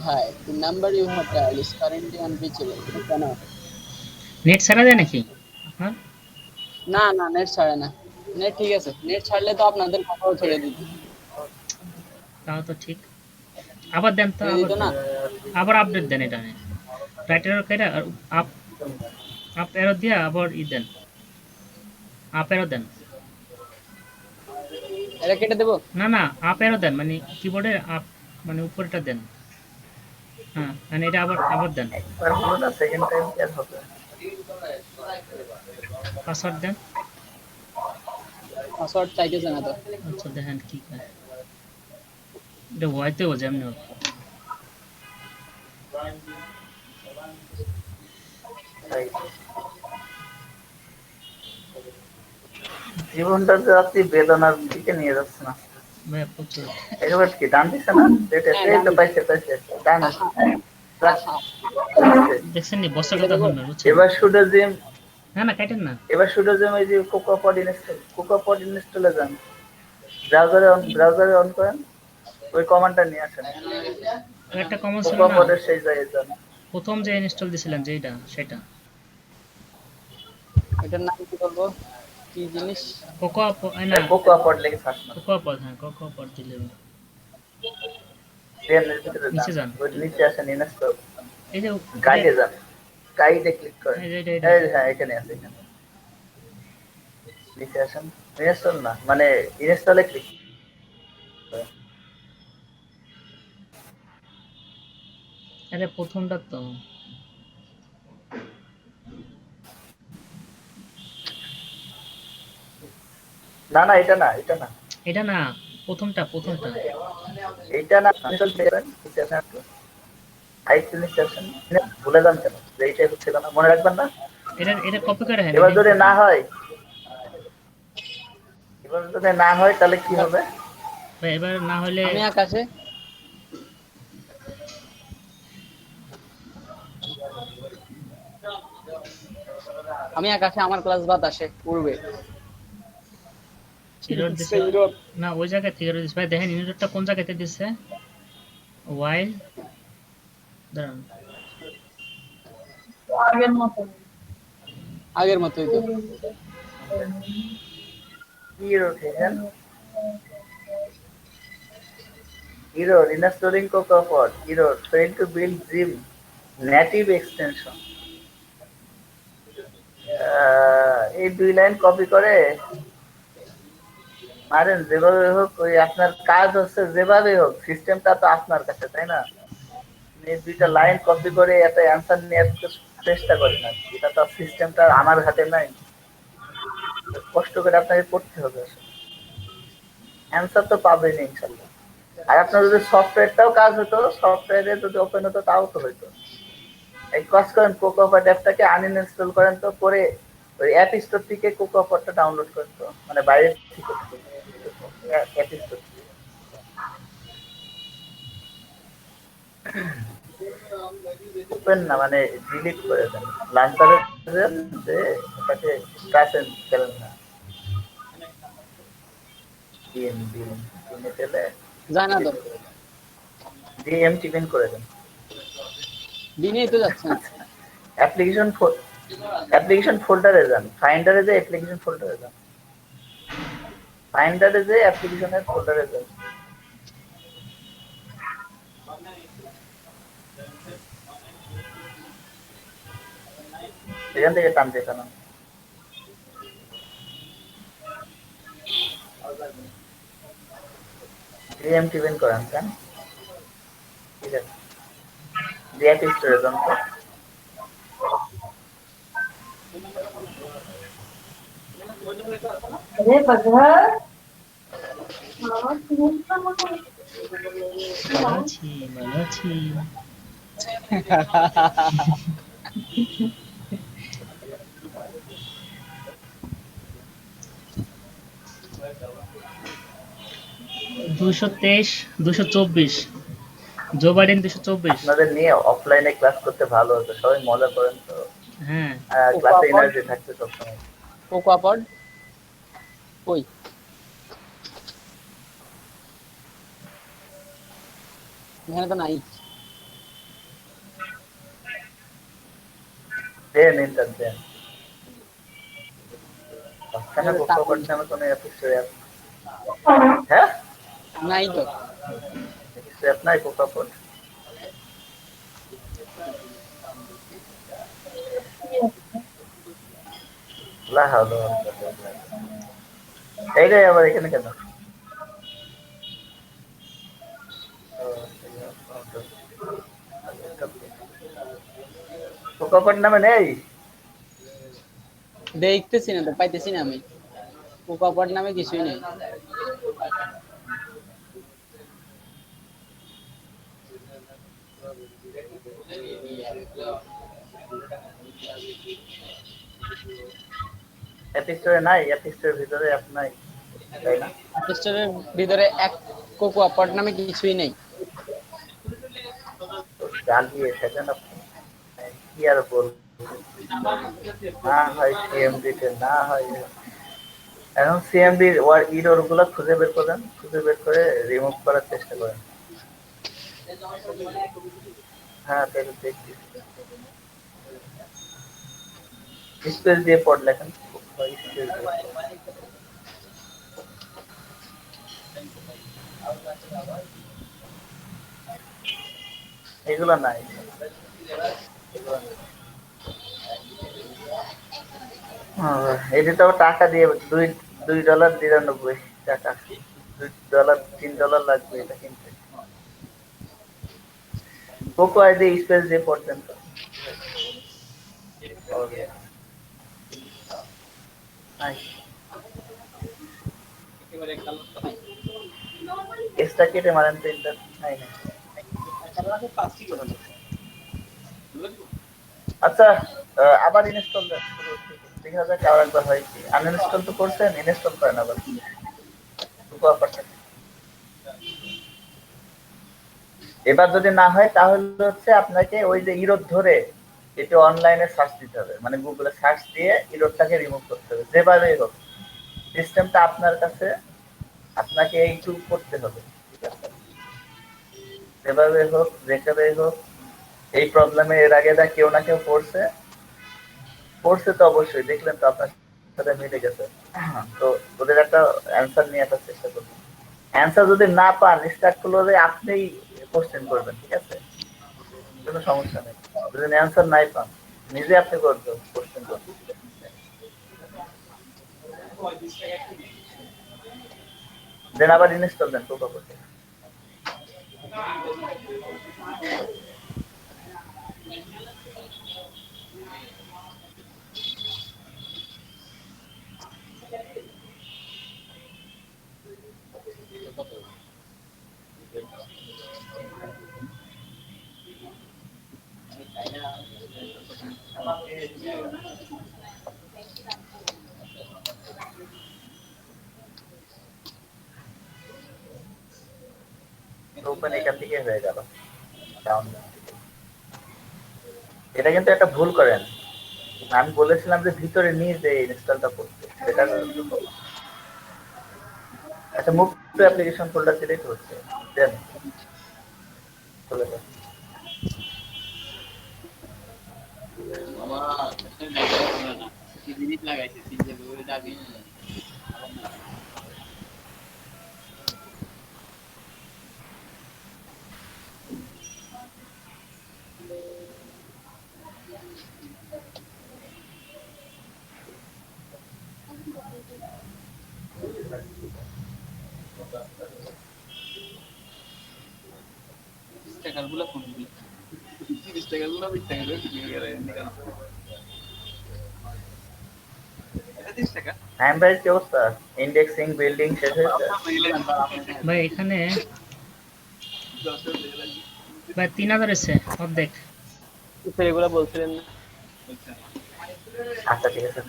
হাই the number you have dialed is currently unreachable. কেন? নেট ছাড়া যায় নাকি আপনার? না নেট ছাড়ে না। নেট ঠিক আছে, নেট ছাড়লে তো আপনাদের কথাও ছেড়ে দিত। তাও তো ঠিক। আবার দেন তো, ছেড়ে দিত না। আবার আপডেট দেন এটা। রাইট এরর কইরা আর আপ এরর দিয়া আবার দেন। আপ এরর দেন। এটা কেটে দেব? না আপ এরর দেন মানে কিবোর্ডে আপ মানে উপরটা দেন। হ্যাঁ মানে এটা আবার দেন। একবার হলো না সেকেন্ড টাইম কি আর হবে? পাসওয়ার্ড দেন। পাসওয়ার্ড চাইতেছে না তো। আচ্ছা দেখেন কি করে। এটা হইতে হবে যেমনি হোক। জীবনটা যে আপনি বেদনার দিকে নিয়ে যাচ্ছে না ভাইয়া প্রচুর। এবার কি ডান দিছে না এটা হ্যাঁ, এই ডান তো দিছে। পাইছে ডান আহা, আছে। আহা। দেখছেন নি বস্তার কথা দেখো, শুনবেন বুঝছেন? এবার শুধু জিম না না কাটেন না। এবার শুধু জিম ওই যে কোকোপড ইনস্টলে যান, ব্রাউজারে অন করেন, ওই কমান্ডটা নিয়ে আসেন, আর একটা কমন ছিল না, কোকোপডের সেই জায়গায় যান। প্রথম যে ইনস্টল দিছিলেন যেটা সেটা এটার নাম কি বলবো? কি জিনিস? কোকো না কোকোপড লিখে সার্চ মারেন, কোকো পদ, হ্যাঁ কোকো পদ দিলে হবে। দেন এর ভিতরে নিচে যান, যান, ওই নিচে আসেন ইনস্টল, এই যে গাইডে যান, গাইডে ক্লিক করেন, এই যে এটা এই হ্যাঁ এখানে আছে, এখানে নিচে আসেন, ইনস্টল না মানে ইনস্টলে ক্লিক করেন। আরে প্রথমটা তো না না এটা না, এটা না, এটা না, প্রথমটা প্রথমটা। এইটা না, ইনস্টল করেন, নিচে আসেন একটু, আইসি নিচে আসেন, ভুলে যান কেন যে এইটা হচ্ছিল না, মনে রাখবেন না। এটা এটা কপি করে হ্যাঁ এবার যদি না হয়, এবার যদি না হয় তাহলে কি হবে? এবার না হলে আমি আকাশে আমার ক্লাস বাতাসে উড়বে। এরর দিছে না, ওই জায়গা থেকে এরর দিছে ভাই। দেখেন ইউনিটটা কোন জায়গাতে দিছে, ওয়াইল দাঁড়ান আগের মতো আগের মতোই তো। Error hidden. Error installing CocoaPod. Error failed to build Zim native extension. এই দুই লাইন কপি করে মারেন, যেভাবে হোক ওই আপনার কাজ হচ্ছে যেভাবে হোক, সিস্টেমটা তো আপনার কাছে তাই না, এই দুইটা লাইন কপি করে একটা অ্যান্সার নেওয়ার চেষ্টা করেন আর কি। এটা তো সিস্টেমটা আমার হাতে নাই, কষ্ট করে আপনাকে করতে হবে, অ্যান্সার তো পাবেন ইনশাল্লাহ। আর আপনার যদি সফটওয়্যারটাও কাজ হতো, সফটওয়্যারে যদি ওপেন হতো তাও তো হইতো। এই কাজ করেন, কোকোপাড অ্যাপটাকে আনইনস্টল করেন, তো করে ওই অ্যাপ স্টোর থেকে কোকোপাডটা ডাউনলোড করতো, মানে বাইরে থেকে অ্যাপ স্টোর থেকে। ওপেন না মানে ডিলিট করে দেন, লাঞ্চারে যে ওটাকে ট্রাশ এন্ড খেলেন না, যায় না তো, ডিএম টিপেন করে দেন। দিনেই তো যাচ্ছে না। অ্যাপ্লিকেশন ফোল্ডারে যান, ফাইন্ডারে যে অ্যাপ্লিকেশন ফোল্ডারে যান, ফাইন্ডারে যে অ্যাপ্লিকেশনের ফোল্ডারে যান, এখান থেকে টানতে টানো, ডিএম টিপেন করেন, কেন ঠিক আছে, ডিএপ স্টোরে যান, अरे बगैर हाँ समझता ভালো আছি ভালো আছি। দুশো 224 জো বাইডেন 224। আপনাদের নিয়ে অফলাইনে ক্লাস করতে ভালো হতো, সবাই মজা করেন তো, হ্যাঁ ক্লাসে এনার্জি থাকতে সবসময়। কোকোপাড কই? এখানে তো নাই। দেন ইন্টার দেন, ওখানে কোকোপাড নামে কোনো অ্যাপ স্টোরে আছে? হ্যাঁ নাই তো। অ্যাপ নাই কোকোপাড? লা হাওলা ওয়ালা কুওয়াতা ইল্লা বিল্লাহ। এইটাই আবার এখানে কেন? কোকোপাড নামে নেই? দেখতেছি না তো, পাইতেছি না আমি। কোকোপাড নামে কিছুই নেই। অ্যাপ স্টোরে নাই, অ্যাপ স্টোরের ভিতরে অ্যাপ নাই, তাই না? স্টোরের ভিতরে এক কোকোয়া পড নামে কিছুই নেই। তো জ্বালিয়ে থাকেন আপনি, কি আর বলবো, না হয় সিএমডি তে, না হয় এখন সিএমডি ইরোর গুলো খুঁজে বের করেন, খুঁজে বের করে রিমুভ করার চেষ্টা করেন। হ্যাঁ তাহলে দেখছি, স্পেস দিয়ে পড লেখেন, স্পেস দিয়ে এগুলো নাই, এটা তো টাকা দিয়ে $2.99 টাকা, $3 লাগবে এটা কিনতে। কোকো আইডি স্পেস দিয়ে পড়তেন তো এক্সট্রা কেটে মারেন তো ইন্টার নাই না। আচ্ছা আবার ইনস্টল দেন, দেখা যাক আর একবার হয় কি। আনইনস্টল তো করছেন, ইনস্টল করেন আবার। এবার যদি না হয় তাহলে হচ্ছে আপনাকে ওই যে ইরোড ধরে এটা অনলাইনে সার্চ দিতে হবে, মানে গুগলে সার্চ দিয়ে ইরোডটাকে রিমুভ করতে হবে, যেভাবেই হোক। সিস্টেমটা আপনার কাছে, আপনাকে এইটু করতে হবে, ঠিক আছে? যেভাবে হোক, যেভাবে হোক, এই প্রবলেমে এর আগে না কেউ পড়ছে তো অবশ্যই দেখলেন তো, আপনার সাথে মিলে গেছে। তো ওদের একটা অ্যান্সার নিয়ে আসার চেষ্টা করবেন। অ্যান্সার যদি না পান, স্টার্ট ক্লোজে আপনিই কোশ্চেন করবেন, ঠিক আছে? কোনো সমস্যা নেই। যদি অ্যান্সার নাই পান, নিজে আপনি করবেন, কোশ্চেন করবেন। দেন আবার ইনস্টল দেন কোকো করতে। ওপেন এখান থেকে হয়ে গেল, এটা কিন্তু একটা ভুল করেন। আমি বলেছিলাম যে ভিতরে নিয়ে যে ইনস্টলটা করতে, সেটা একটা move to application folder select হচ্ছে, দেন চলে যান। হ্যাঁ ভাই, কি অবস্থা? ইন্ডেক্সিং বিল্ডিং শেষ হয়েছে? ভাই এখানে ভাই 3000 এসে অর্ধেক। এগুলো বলছিলেন না? আচ্ছা ঠিক আছে,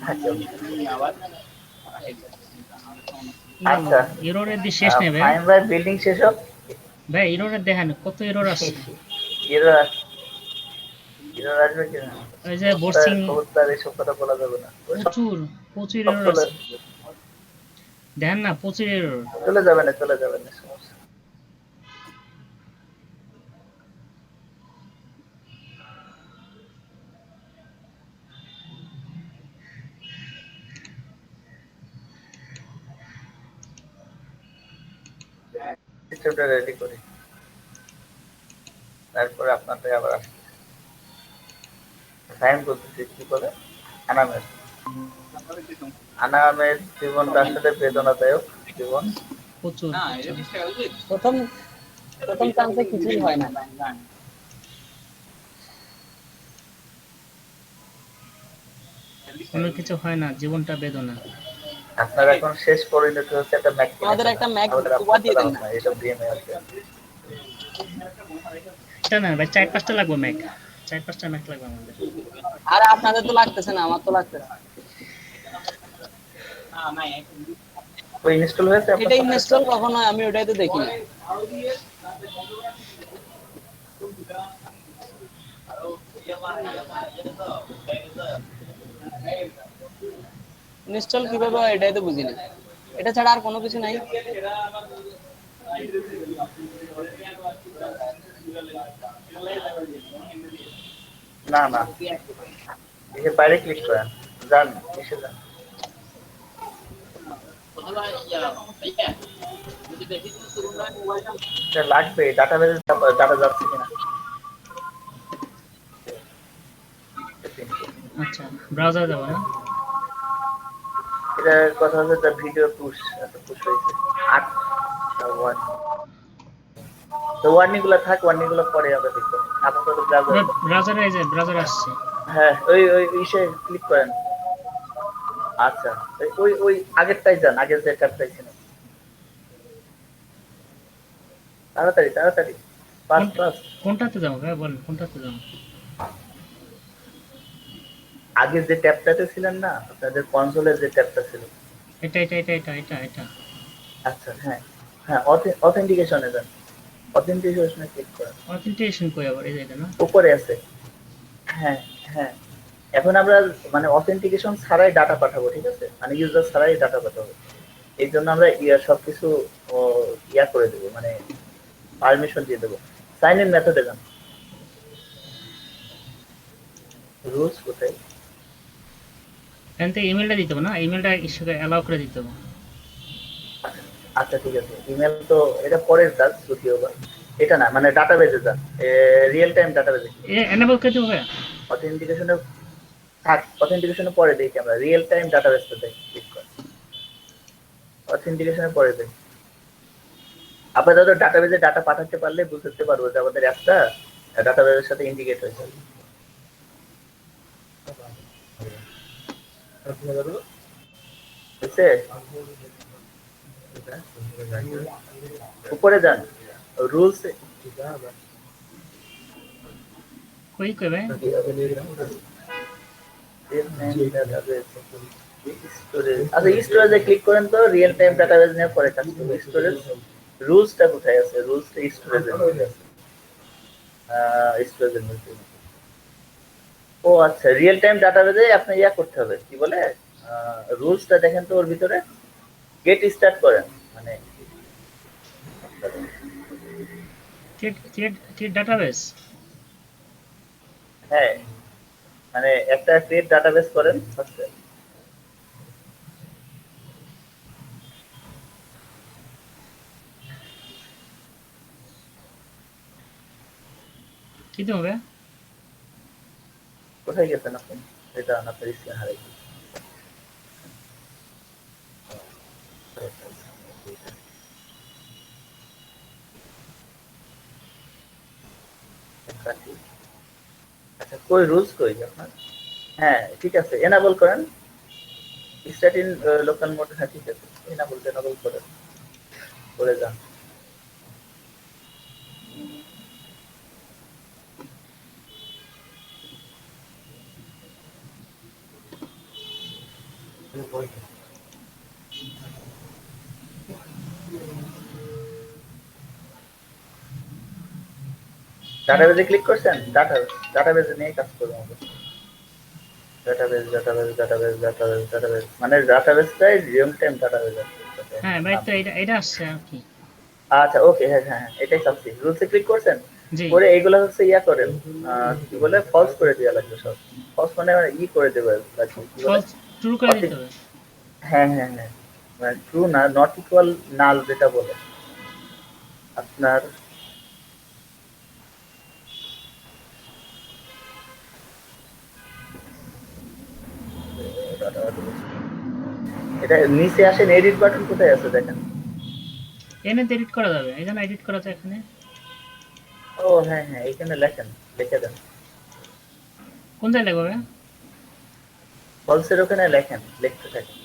আচ্ছা এররের দি শেষ নেই ভাই। ফাইন ভাই, বিল্ডিং শেষ হোক ভাই এররের দেখেন কত এরর আসছে। এরর আসবে কি না? ওই যে বোর্সিং খবরদার এসব কথা বলা যাবে না। প্রচুর এরর আছে, দেখেন না প্রচুর এরর। চলে যাবে না, সমস্যা। সিস্টেমটা রেডি করি, তারপরে আপনাদের আবার আসবে। সাইন করতেছি, কি বলে আনামের জীবনটা আসলে বেদনাদায়ক জীবন। প্রচুর প্রথম চান্সে কিছুই হয় না। কোনো কিছু হয় না, জীবনটা বেদনা। আপনার এখন শেষ পরিণতি হচ্ছে একটা ম্যাক। আমাদের একটা ম্যাক কুয়া দিয়ে দেন না। এসব দিয়ে আছে এটা না ভাই, 4-5টা লাগবে ম্যাক, 4-5টা ম্যাক লাগবে আমাদের। আর আপনাদের তো লাগতেছে না, আমার তো লাগতেছে। ওই ইনস্টল হয়েছে আপনার এটা software ইনস্টল টা? কখনো আমি ওটাই তো দেখি না। ইনস্টল কিভাবে হয় এটাই তো বুঝি না, এটা ছাড়া আর কোনো কিছু নাই। না না, এর বাইরে ক্লিক করেন, যান এসে যান। এটা লাগবে ডাটাবেজে, ডাটা যাচ্ছে কিনা। আচ্ছা, ব্রাউজার যাবো না? এটার কথা হচ্ছে দ্য ভিডিও পুশ, পুশ হয়েছে 8 ওয়ান। তো ওয়ার্নিং গুলো থাক, ওয়ার্নিং গুলো পরে আমরা দেখবো। আপাতত ব্রাউজার। ব্রাউজারে এই যে ব্রাউজার আসছে। হ্যাঁ, ওই ওই ইসে ক্লিক করেন। আচ্ছা, ওই ওই আগেরটাই যান, আগের যে ট্যাবটাই ছিল। তাড়াতাড়ি তাড়াতাড়ি, ফাস্ট ফাস্ট। কোনটাতে যাবো ভাই বলেন, কোনটাতে যাবো? আগের যে ট্যাবটাতে ছিলেন না, আপনাদের কনসোলের যে ট্যাবটা ছিল। এটা এটা এটা এটা এটা এটা আচ্ছা, হ্যাঁ হ্যাঁ, অথেন্টিকেশনে যান। অথেন্টিকেশনে ক্লিক করেন। অথেন্টিকেশন কই আবার? এই যে এটা না? উপরে আছে। হ্যাঁ হ্যাঁ, এখন আমরা মানে অথেন্টিকেশন ছাড়াই ডাটা পাঠাবো, ঠিক আছে? মানে ইউজার ছাড়াই ডাটা পাঠাবো। এই জন্য আমরা সবকিছু ইয়া করে দেবো, মানে পারমিশন দিয়ে দেবো। সাইন ইন মেথডে যান। রুলস কোথায়? এখান থেকে ইমেলটা দিতে হবে না? ইমেলটা ইস্যুকে অ্যালাউ করে দিতে হবে। আচ্ছা ঠিক আছে, ইমেল তো এটা পরের কাজ, যদিও বা এটা না, মানে ডাটাবেজে যান, রিয়েল টাইম ডাটাবেজে। এনেবল করে দেবো ভাই? অথেন্টিকেশনে থাক, অথেন্টিকেশনে পরে দেখি আমরা, রিয়েল টাইম ডাটাবেজটা দেখি, ক্লিক কর। অথেন্টিকেশনে পরে দেখি। আপাতত ডাটাবেজে ডাটা পাঠাতে পারলে বুঝতে পারবো যে আমাদের অ্যাপটা ডাটাবেজের সাথে ইন্টিগ্রেট হয়ে যাবে। বুঝছে? উপরে যান, রুলস। কই কই ভাই? আচ্ছা, স্টোরেজে ক্লিক করেন তো, রিয়েল টাইম ডাটাবেজ নিয়ে পরে কাজ করবো। স্টোরেজ রুলসটা কোথায় আছে? রুলসটা স্টোরেজের মধ্যে আছে। স্টোরেজের মধ্যে। ও আচ্ছা, রিয়েল টাইম ডাটাবেজে আপনি ইয়া করতে হবে, কি বলে, রুলসটা দেখেন তো, ওর ভিতরে গেট স্টার্ট করেন, মানে ডাটাবেস। হ্যাঁ, মানে একটা ক্রিয়েট ডাটাবেস করেন ফার্স্টে। কি দেবো ভাই? কোথায় গেছেন আপনি? এটা আপনার স্ক্রিন হারাই গেছে। আচ্ছা, কই রুলস কই আপনার? হ্যাঁ ঠিক আছে, এনাবল করেন। Start in local mode. হ্যাঁ ঠিক আছে, এনাবল করেন, করে যান। ডাটাবেজে ক্লিক করছেন? ডাটাবেজে নিয়ে কাজ করবো আমাদের। ডাটাবেজ মানে ডাটাবেজটাই রিয়েল টাইম ডাটাবেজ আছে। হ্যাঁ ভাই, তো এটা এটা আসছে আর কি। আচ্ছা ওকে, হ্যাঁ হ্যাঁ, এটাই চাচ্ছি। রুলসে ক্লিক করছেন? জি। করে এইগুলো হচ্ছে ইয়া করেন, কি বলে, ফলস করে দেওয়া লাগবে সব। ফলস মানে ই করে দেবে লাগবে, কি বলে, ফলস ট্রু করে দিতে হবে। হ্যাঁ হ্যাঁ হ্যাঁ, মানে ট্রু না, নট ইকুয়াল নাল যেটা বলে আপনার। এটা নিচে আসেন, এডিট বাটন কোথায় আছে দেখেন। এনে এডিট করা যাবে, এখানে এডিট করা যায় এখানে। ও হ্যাঁ হ্যাঁ, এখানে লেখেন, লিখে দেন। কোন জায়গায় লাগবে ভাই? ফলসের ওখানে লেখেন, লিখতে থাকেন।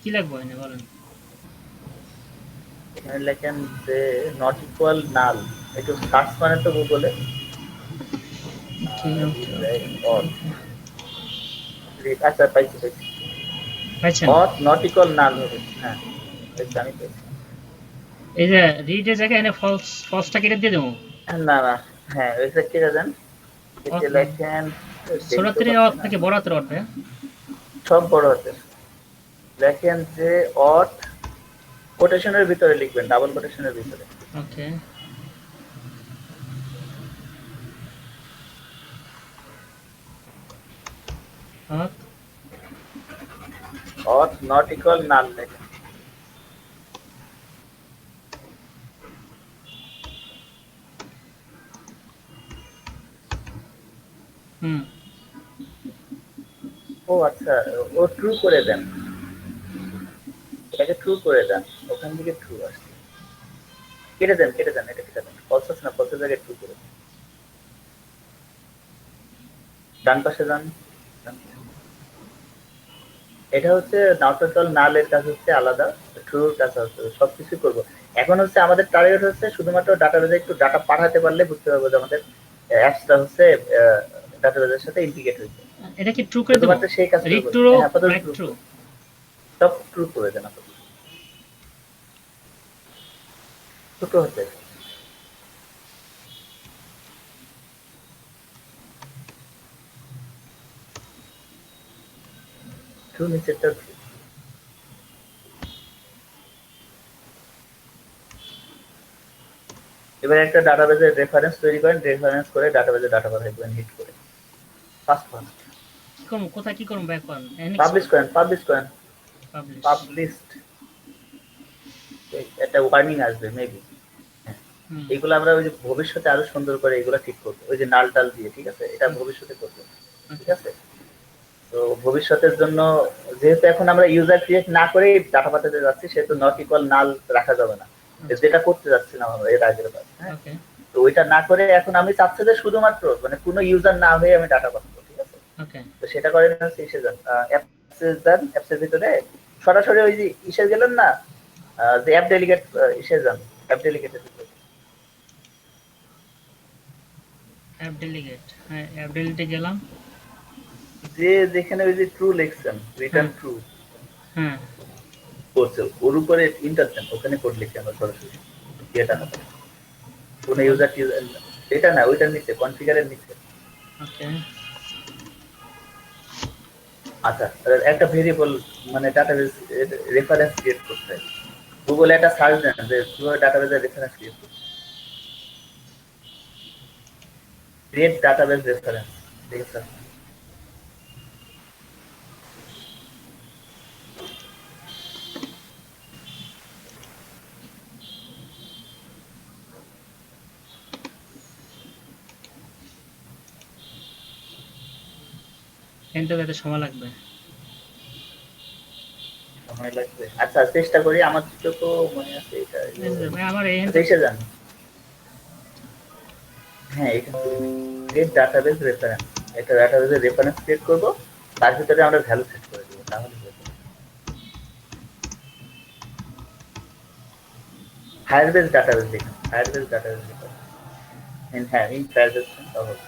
কি লাগবে এনে বলেন? এখানে লেখেন যে নট ইকুয়াল নাল। একটু সার্চ মানে তো গুগলে। আচ্ছা পাইছি পাইছি। পাইছেন? অথ নট ইকুয়াল নাল হবে। হ্যাঁ, পেয়েছি, আমি পেয়েছি। এই যে রিডের জায়গায় এনে ফলসটা কেটে দিয়ে দেবো। না না, হ্যাঁ ওইটা কেটে দেন, কেটে অথ লেখেন, ছোট দেখতে হাতের পাচ্ছি অথ না, নাকি বড় হাতের অথ ভাইয়া? সব বড় হাতের লেখেন যে অথ, কোটেশনের ভিতরে লিখবেন, ডাবল কোটেশনের ভিতরে। ওকে। অথ অথ নট ইকুয়াল নাল লেখেন। হুম। ও আচ্ছা, ও ট্রু করে দেন, এটাকে ট্রু করে দেন, ওখান থেকে ট্রু আসছে। কেটে দেন, কেটে দেন, এটা কেটে দেন, ফলস আছে না, ফলসের জায়গায় ট্রু করে দেন। ডান পাশে যান, এটা হচ্ছে নাউটল নালের কাজ হচ্ছে আলাদা, ট্রুর কাজ হচ্ছে সবকিছু করব। এখন হচ্ছে আমাদের টার্গেট হচ্ছে শুধুমাত্র ডাটাবেজে একটু ডাটা পাঠাতে পারলে বুঝতে পারবো যে আমাদের অ্যাপসটা হচ্ছে ডাটাবেজের সাথে ইন্টিগ্রেট হয়েছে। এটা কি ট্রু করে দেবো? শুধুমাত্র সেই কাজ রিড করবো। ট্রু, হ্যাঁ, আপাতত রাইট ট্রু, ট্রু। সব ট্রু করে দেন আপাতত, ছোট হচ্ছে। ট্রু নিচেরটা true। এবার একটা ডাটাবেজের রেফারেন্স তৈরি করেন, রেফারেন্স করে ডাটাবেজে ডাটা পাঠাবেন হিট করে, ফাস্ট ফাস্ট। কি করবো, কোথায় কি করবো ব্যাক অন পাবলিশ করেন, পাবলিশ করেন, পাবলিশ। পাবলিশড, একটা ওয়ার্নিং আসবে মেবি। হুম। এগুলো আমরা ওই যে ভবিষ্যতে আরো সুন্দর করে এগুলো ঠিক করবো, ওই যে নাল টাল দিয়ে, ঠিক আছে, এটা ভবিষ্যতে করবো, ঠিক আছে। তো ভবিষ্যতের জন্য যেহেতু এখন আমরা ইউজার ক্রিয়েট না করেই ডাটা পাঠাতে যাচ্ছি, সেহেতু নট ইকুয়াল নাল রাখা যাবে না, যেটা করতে যাচ্ছিলাম আমরা এর আগের বার। হ্যাঁ, ওকে তো ওইটা না করে এখন আমি চাচ্ছি যে শুধুমাত্র মানে কোনো ইউজার না হয়ে আমি ডাটা পাঠাবো, ঠিক আছে। ওকে। তো সেটা করেন হচ্ছে ইসে যান, অ্যাপসে যান, অ্যাপসের ভিতরে সরাসরি ওই যে ইসে গেলেন না, যে অ্যাপ ডেলিগেট, ইসে যান, অ্যাপ ডেলিগেটের ভিতরে। অ্যাপ ডেলিগেট, হ্যাঁ অ্যাপ ডেলিগেটে গেলাম। যে যেখানে ওই যে ট্রু লিখছেন, রিটার্ন ট্রু হ্যাঁ করছে, ওর উপরে ইন্টার দেন, ওখানে কোড লিখে আমরা সরাসরি এটা না, কোনো ইউজার এটা না, ওইটার নিচে কনফিগারের নিচে। ওকে। আচ্ছা, একটা ভেরিয়েবল মানে ডাটাবেস রেফারেন্স ক্রিয়েট করতে হয়, গুগলে একটা সার্চ দেন যে কিভাবে ডাটাবেসের রেফারেন্স ক্রিয়েট করতে, ক্রিয়েট ডাটাবেস রেফারেন্স, ঠিক আছে। এন্টার দিতে সময় লাগবে। সময় লাগবে, আচ্ছা চেষ্টা করি, আমার তো মনে আছে এটা। ভাই আমার এই আচ্ছা, এসে যান, হ্যাঁ এখান থেকে ক্রিয়েট ডাটাবেস রেফারেন্স, একটা ডাটাবেসের রেফারেন্স ক্রিয়েট করব, তার ভিতরে আমরা ভ্যালু সেট করে দেবো, তাহলে ফায়ারবেস ডাটাবেস দেখুন, ফায়ারবেস ডাটাবেস দেখুন, হ্যাঁ ইন ফায়ারবেস তাহলে।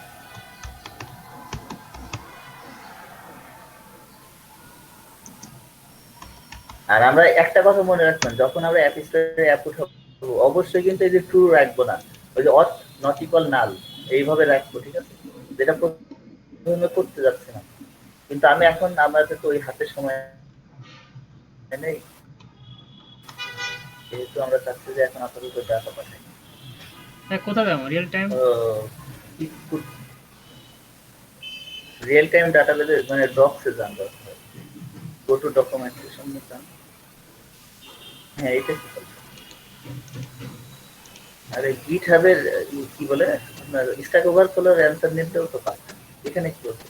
আর আমরা একটা কথা মনে রাখবেন, যখন আমরা অ্যাপ স্টোরে অ্যাপ উঠাবো অবশ্যই কিন্তু এই যে ট্রু রাখবো না, ওই যে অথ নট ইকুয়াল নাল এইভাবে রাখবো, ঠিক আছে, যেটা প্রথমে করতে যাচ্ছে না। কিন্তু আমি এখন আমাদের তো ওই হাতের সময় নেই, যেহেতু আমরা চাচ্ছি যে এখন আপাতত ডাটা পাঠাই। কোথায় যাবো রিয়েল টাইম? রিয়েল টাইম ডাটাবেসে মানে ডক্সে যান, গো টু ডকুমেন্টেশন যান, হ্যাঁ এটা কি বলছে, আরে গিট হাবের কি বলে আপনার স্ট্যাক ওভারফ্লোর অ্যান্সার নিতেও তো পারছেন, এখানে কি হচ্ছে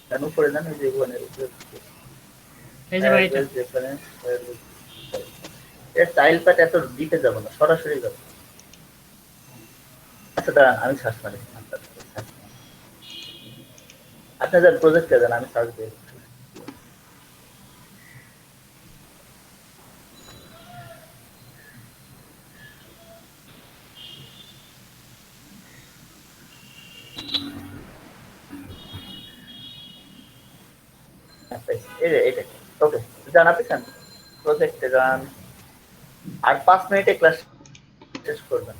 কেন উপরে যান, ওই যে ওখানে এই যে ভাই এটা রেফারেন্স, এর চাইল্ড পার্ট এত ডিপে যাব না, সরাসরি যাব। আচ্ছা দাঁড়ান, আমি সার্চ মারি, আপনি যান প্রজেক্টে যান, আমি সার্চ দিই। এটা ওকে, যান আপনি যান, প্রজেক্টে যান, আর 5 মিনিটে ক্লাস শেষ করবেন।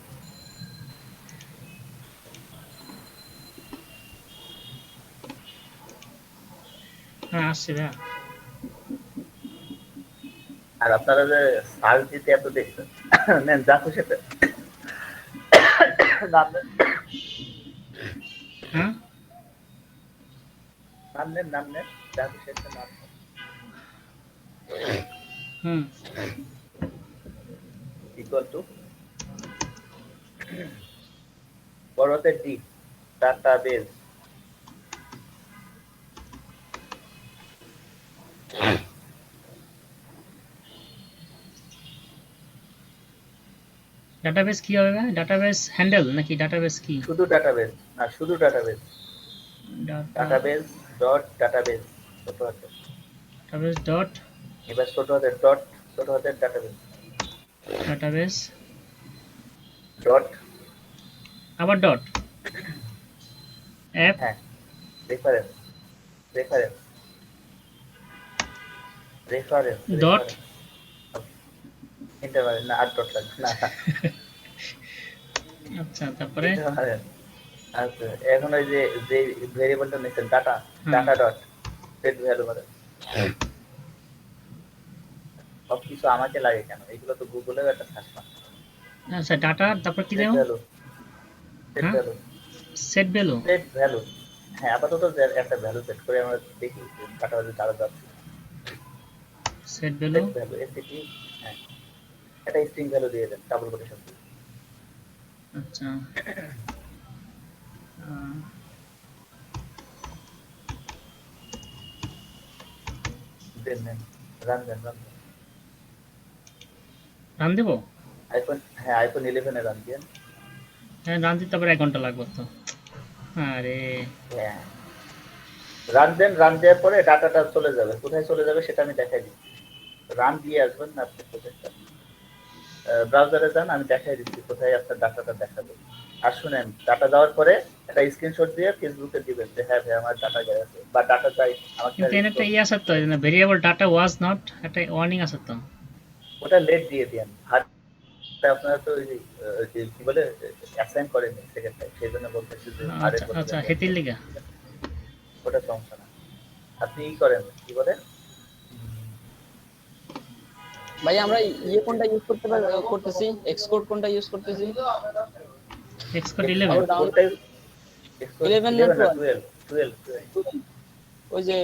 হ্যাঁ আসছে ভাইয়া। আর আপনারা যে সার্চ দিতে এত দেখছেন, নেন যা খুশি সেটা। নাম নেন, হ্যাঁ নাম নেন, যা খুশি একটা নাম নেন। হুম ইকুয়াল টু বড়তে ডি, ডাটাবেস, ডাটাবেস কি হবে ভাই? ডাটাবেস হ্যান্ডেল নাকি ডাটাবেস কি? শুধু ডাটাবেস, না শুধু ডাটাবেস, ডাটাবেস ডট ডাটাবেস, ছোট হাতের, ডাটাবেস ডট এবার ছোট হাতের ডট, ছোট হাতের ডাটাবেস ডাটাবেস ডট, আবার ডট অ্যাপ হ্যাঁ reference, reference, reference Dot? Interval না, আর ডট লাগবে না। আচ্ছা তারপরে interval, আচ্ছা এখন ওই যে যে ভেরিয়েবলটা নিছেন ডাটা, হুম। ডাটা ডট সেট ভ্যালু মানে সব কিছু আমাকে লাগে কেন? এগুলো তো গুগলের একটা সার্চ না। আচ্ছা ডাটা তারপর কি সেট দেবো? ভ্যালু, সেট হ্যাঁ? Value, set value set value, হ্যাঁ আপাতত একটা ভ্যালু সেট করে আমরা দেখি ডাটা ভ্যালু তারা যাচ্ছে। সেট ভ্যালু সেট ভ্যালু এসিটি, হ্যাঁ একটা স্ট্রিং ভ্যালু দিয়ে দেন ডাবল কোটেশন দিয়ে। আচ্ছা দেন নেন, রান দেন, রান দেন। রান দেবো? আইফোন, হ্যাঁ আইফোন 11 এ রান দেন। হ্যাঁ রান দিতে আবার 1 ঘন্টা লাগবে তো। আরে হ্যাঁ রান দেন, রান দেওয়ার পরে ডাটাটা চলে যাবে, কোথায় চলে যাবে সেটা আমি দেখাই দিচ্ছি। রান দিয়ে আসবেন না আপনি প্রজেক্টটা, ব্রাউজারে যান, আমি দেখাই দিচ্ছি কোথায় আপনার ডাটাটা দেখাবে। আর শুনেন, ডাটা দেওয়ার পরে একটা স্ক্রিনশট দিয়ে ফেসবুকে দিবেন যে হ্যাঁ ভাই আমার ডাটা গেছে বা ডাটা চাই আমাকে। কিন্তু এখানে একটা ইয়ে আছে তো, ভেরিয়েবল ডাটা ওয়াজ নট, একটা ওয়ার্নিং আছে তো। ওটা লেট দিয়ে দেন, আর আপনারা তো ওই যে কি বলে অ্যাসাইন করেননি সেকেন্ড টাইম, সেই জন্য বলতেছি যে আরে আচ্ছা আচ্ছা হেতির লিগা। ওটা সমস্যা না। আপনি ই করেন কি বলে, ভাই আমরা ইয়ে কোনটা ইউজ করতেছি, এক্সকোড কোনটা ইউজ করতেছি? এক্সকোড 11 কোনটাই 11 না 12, 12 ওই যে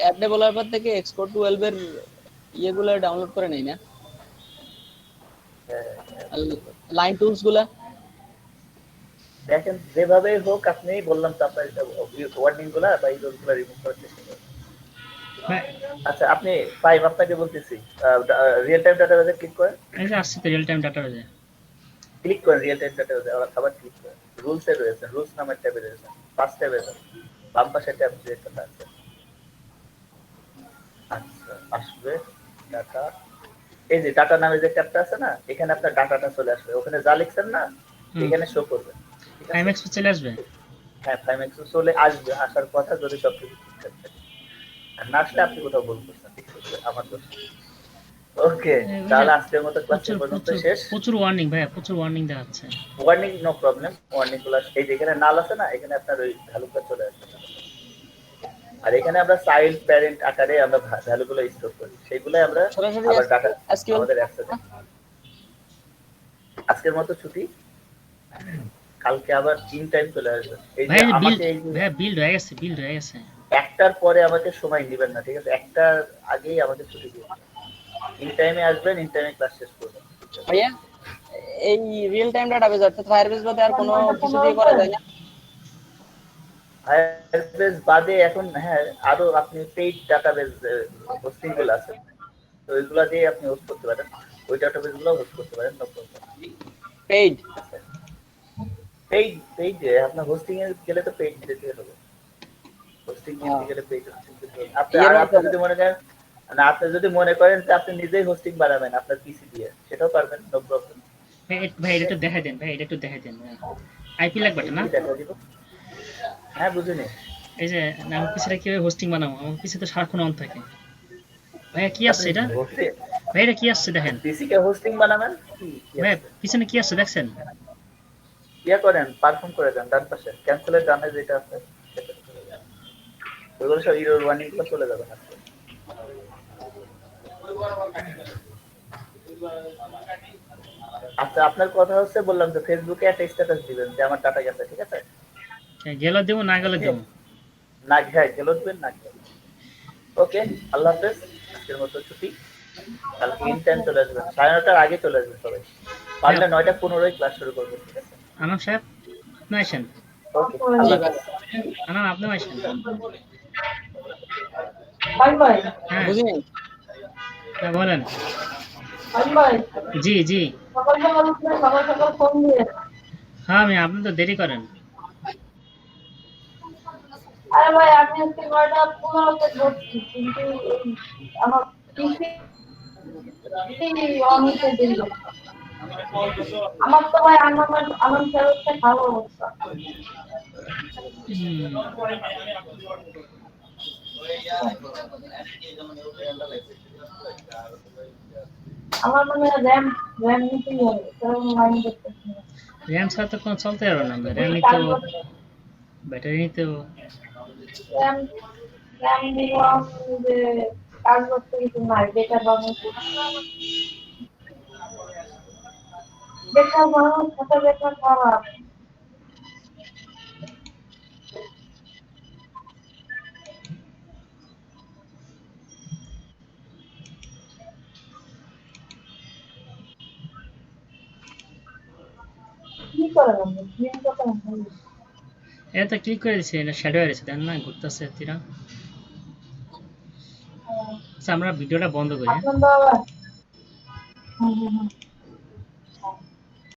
অ্যাপ ডেভেলপার থেকে এক্সকোড 12 এর ইয়েগুলো ডাউনলোড করে নেই না, লাইন টুলস গুলা। দেখেন যেভাবে হোক আপনি বললাম তো আপনার ওয়ার্ডিং গুলা বা এই গুলা রিমুভ করার চেষ্টা করেন। ভাই আচ্ছা আপনি ফাইভ আপনাকে বলতেছি রিয়েল টাইম ডাটাবেসে ক্লিক করেন, এই যে আসছে তো রিয়েল টাইম ডাটা রয়েছে। ক্লিক করেন রিয়েল টাইম ডাটাবেসে, আবার ক্লিক করেন রুলসে রয়েছে, রুলস নামের ট্যাবে রয়েছে, ফার্স্ট ট্যাবে যান, বাম পাশে ট্যাব যেটা আছে। আচ্ছা আসবে ডাটা, এই যে ডাটা নামে যে ট্যাবটা আছে না, এখানে আপনার ডাটাটা চলে আসবে, ওখানে যা লিখছেন না এখানে শো করবে, ঠিক আছে? টাইমএক্স চলে আসবে। হ্যাঁ ফাইম্যাক্স চলে আসবে, আসার কথা যদি সব কিছু ঠিকঠাক থাকে। আর না আসলে আপনি কোথাও ভুল করছেন, ঠিক আছে? আমার দোষ। ওকে তাহলে আজকের মতো ক্লাস প্রচুর পর্যন্ত প্রচুর শেষ। প্রচুর ওয়ার্নিং ভাইয়া, প্রচুর ওয়ার্নিং দেখাচ্ছে। ওয়ার্নিং নো প্রবলেম, ওয়ার্নিং গুলো এই যেখানে নাল আছে না, এখানে আপনার ওই ভ্যালুটা চলে আসবে। আর এখানে আমরা চাইল্ড প্যারেন্ট আকারে আমরা ভ্যালুগুলো স্টোর করি, সেগুলো আমরা সরাসরি আবার ডাটা SQL আমাদের অ্যাক্সেস। আজকের মতো ছুটি, কালকে আবার ইন টাইম চলে আসবে। এই ভাই যে বিল্ড, আমাকে এই যে ভাইয়া বিল্ড হয়ে গেছে, বিল্ড হয়ে গেছে। একটার পরে আমাকে সময় নেবেন না, ঠিক আছে? একটার আগেই আমাকে ছুটি দিন, ইন টাইমে আসবেন, ইন টাইমে ক্লাস শেষ করবেন। ভাইয়া এই রিয়েল টাইম ডাটাবেস অর্থাৎ ফায়ারবেস বাদে আর কোনো কিছু দিয়ে করা যায় না? ফায়ারবেস বাদে এখন হ্যাঁ আরো আপনি পেইড ডাটাবেস হোস্টিং গুলো আছে, তো ওইগুলা দিয়ে আপনি হোস্ট করতে পারেন, ওই ডাটাবেস গুলো হোস্ট করতে পারেন। পেইড পেইড আপনার হোস্টিং এ গেলে তো পেইড দিতে হবে, হোস্টিং কিনতে গেলে পেইড দিতে হবে। আপনি যদি মনে করেন না, আপনি যদি মনে করেন যে আপনি নিজেই হোস্টিং বানাবেন আপনার পিসি দিয়ে, সেটাও পারবেন, নো প্রবলেম। ভাই এটা একটু দেখাই দেন, ভাই এটা একটু দেখাই দেন। আইপি লাগবে না? দেখা দিব, হ্যাঁ বুঝিনি। এই যে আমার পিসিটা কিভাবে হোস্টিং বানাবো? আমার পিসি তো সারাক্ষণ অন থাকে। ভাইয়া কি আসছে এটা? ভাই এটা কি আসছে দেখেন। পিসি কে হোস্টিং বানাবেন কি ভাইয়া পিছনে কি আসছে দেখছেন? ইয়া করেন, পারফর্ম করে দেন ডান পাশে ক্যান্সেলের ডানে যেটা আছে সেটা করে দেন। ওইগুলো সব ইরর ওয়ার্নিং গুলো চলে যাবে না। আচ্ছা আপনার কথা হচ্ছে বললাম যে ফেসবুকে একটা স্ট্যাটাস দিবেন যে আমার ডাটা গেছে, ঠিক আছে? গেল দেবো না গেলে দেবো। না ঘাই গেল দিবেন না। ওকে, আল্লাহ হাফেজ। আজকের মতো ছুটি। কালকে ইন টাইম চলে আসবেন, 9:30টার আগে চলে আসবেন সবাই। পারলে 9:15 ক্লাস শুরু করবেন, ঠিক আছে? আনাম সাহেব আপনি আসেন। ওকে, আল্লাহ হাফেজ। আনাম আপনিও আসেন। ভাই ভাই হ্যাঁ বুঝিনি। হ্যাঁ, বলেন। ভাই জি জি সকাল সকাল উঠলে সকাল সকাল ফোন দিয়ে হ্যাঁ আমি আপনি তো দেরি করেন। আরে ভাই আমি আজকে 9:15 ধরছি কিন্তু আমার পিসি অন হতে দেরি হচ্ছে। আমার তো ভাই আমার ফেরতটা ভালো অবস্থা। আমার মানে র্যাম নিতেই হবে, কারণ লাইন করতেছি না। র্যাম ছাড়া তো কোনো চলতে পারবে না। র্যাম নিতে কাজ হবে, করতে ব্যাটারি নিতে হবে। র্যাম র্যাম নিলাম যে কাজ করতে কিছু নাই, বেকার বানানো বেকার বানানো খাতা বেকার খারাপ। কি করে বলবো দিন কত এটা তো ক্লিক করে দিচ্ছি, এটা শ্যাডো হয়ে গেছে দেন না, ঘুরতেছে তীরা। আচ্ছা আমরা ভিডিওটা বন্ধ করি, হ্যাঁ? আপনার বাবা হুম হুম হুম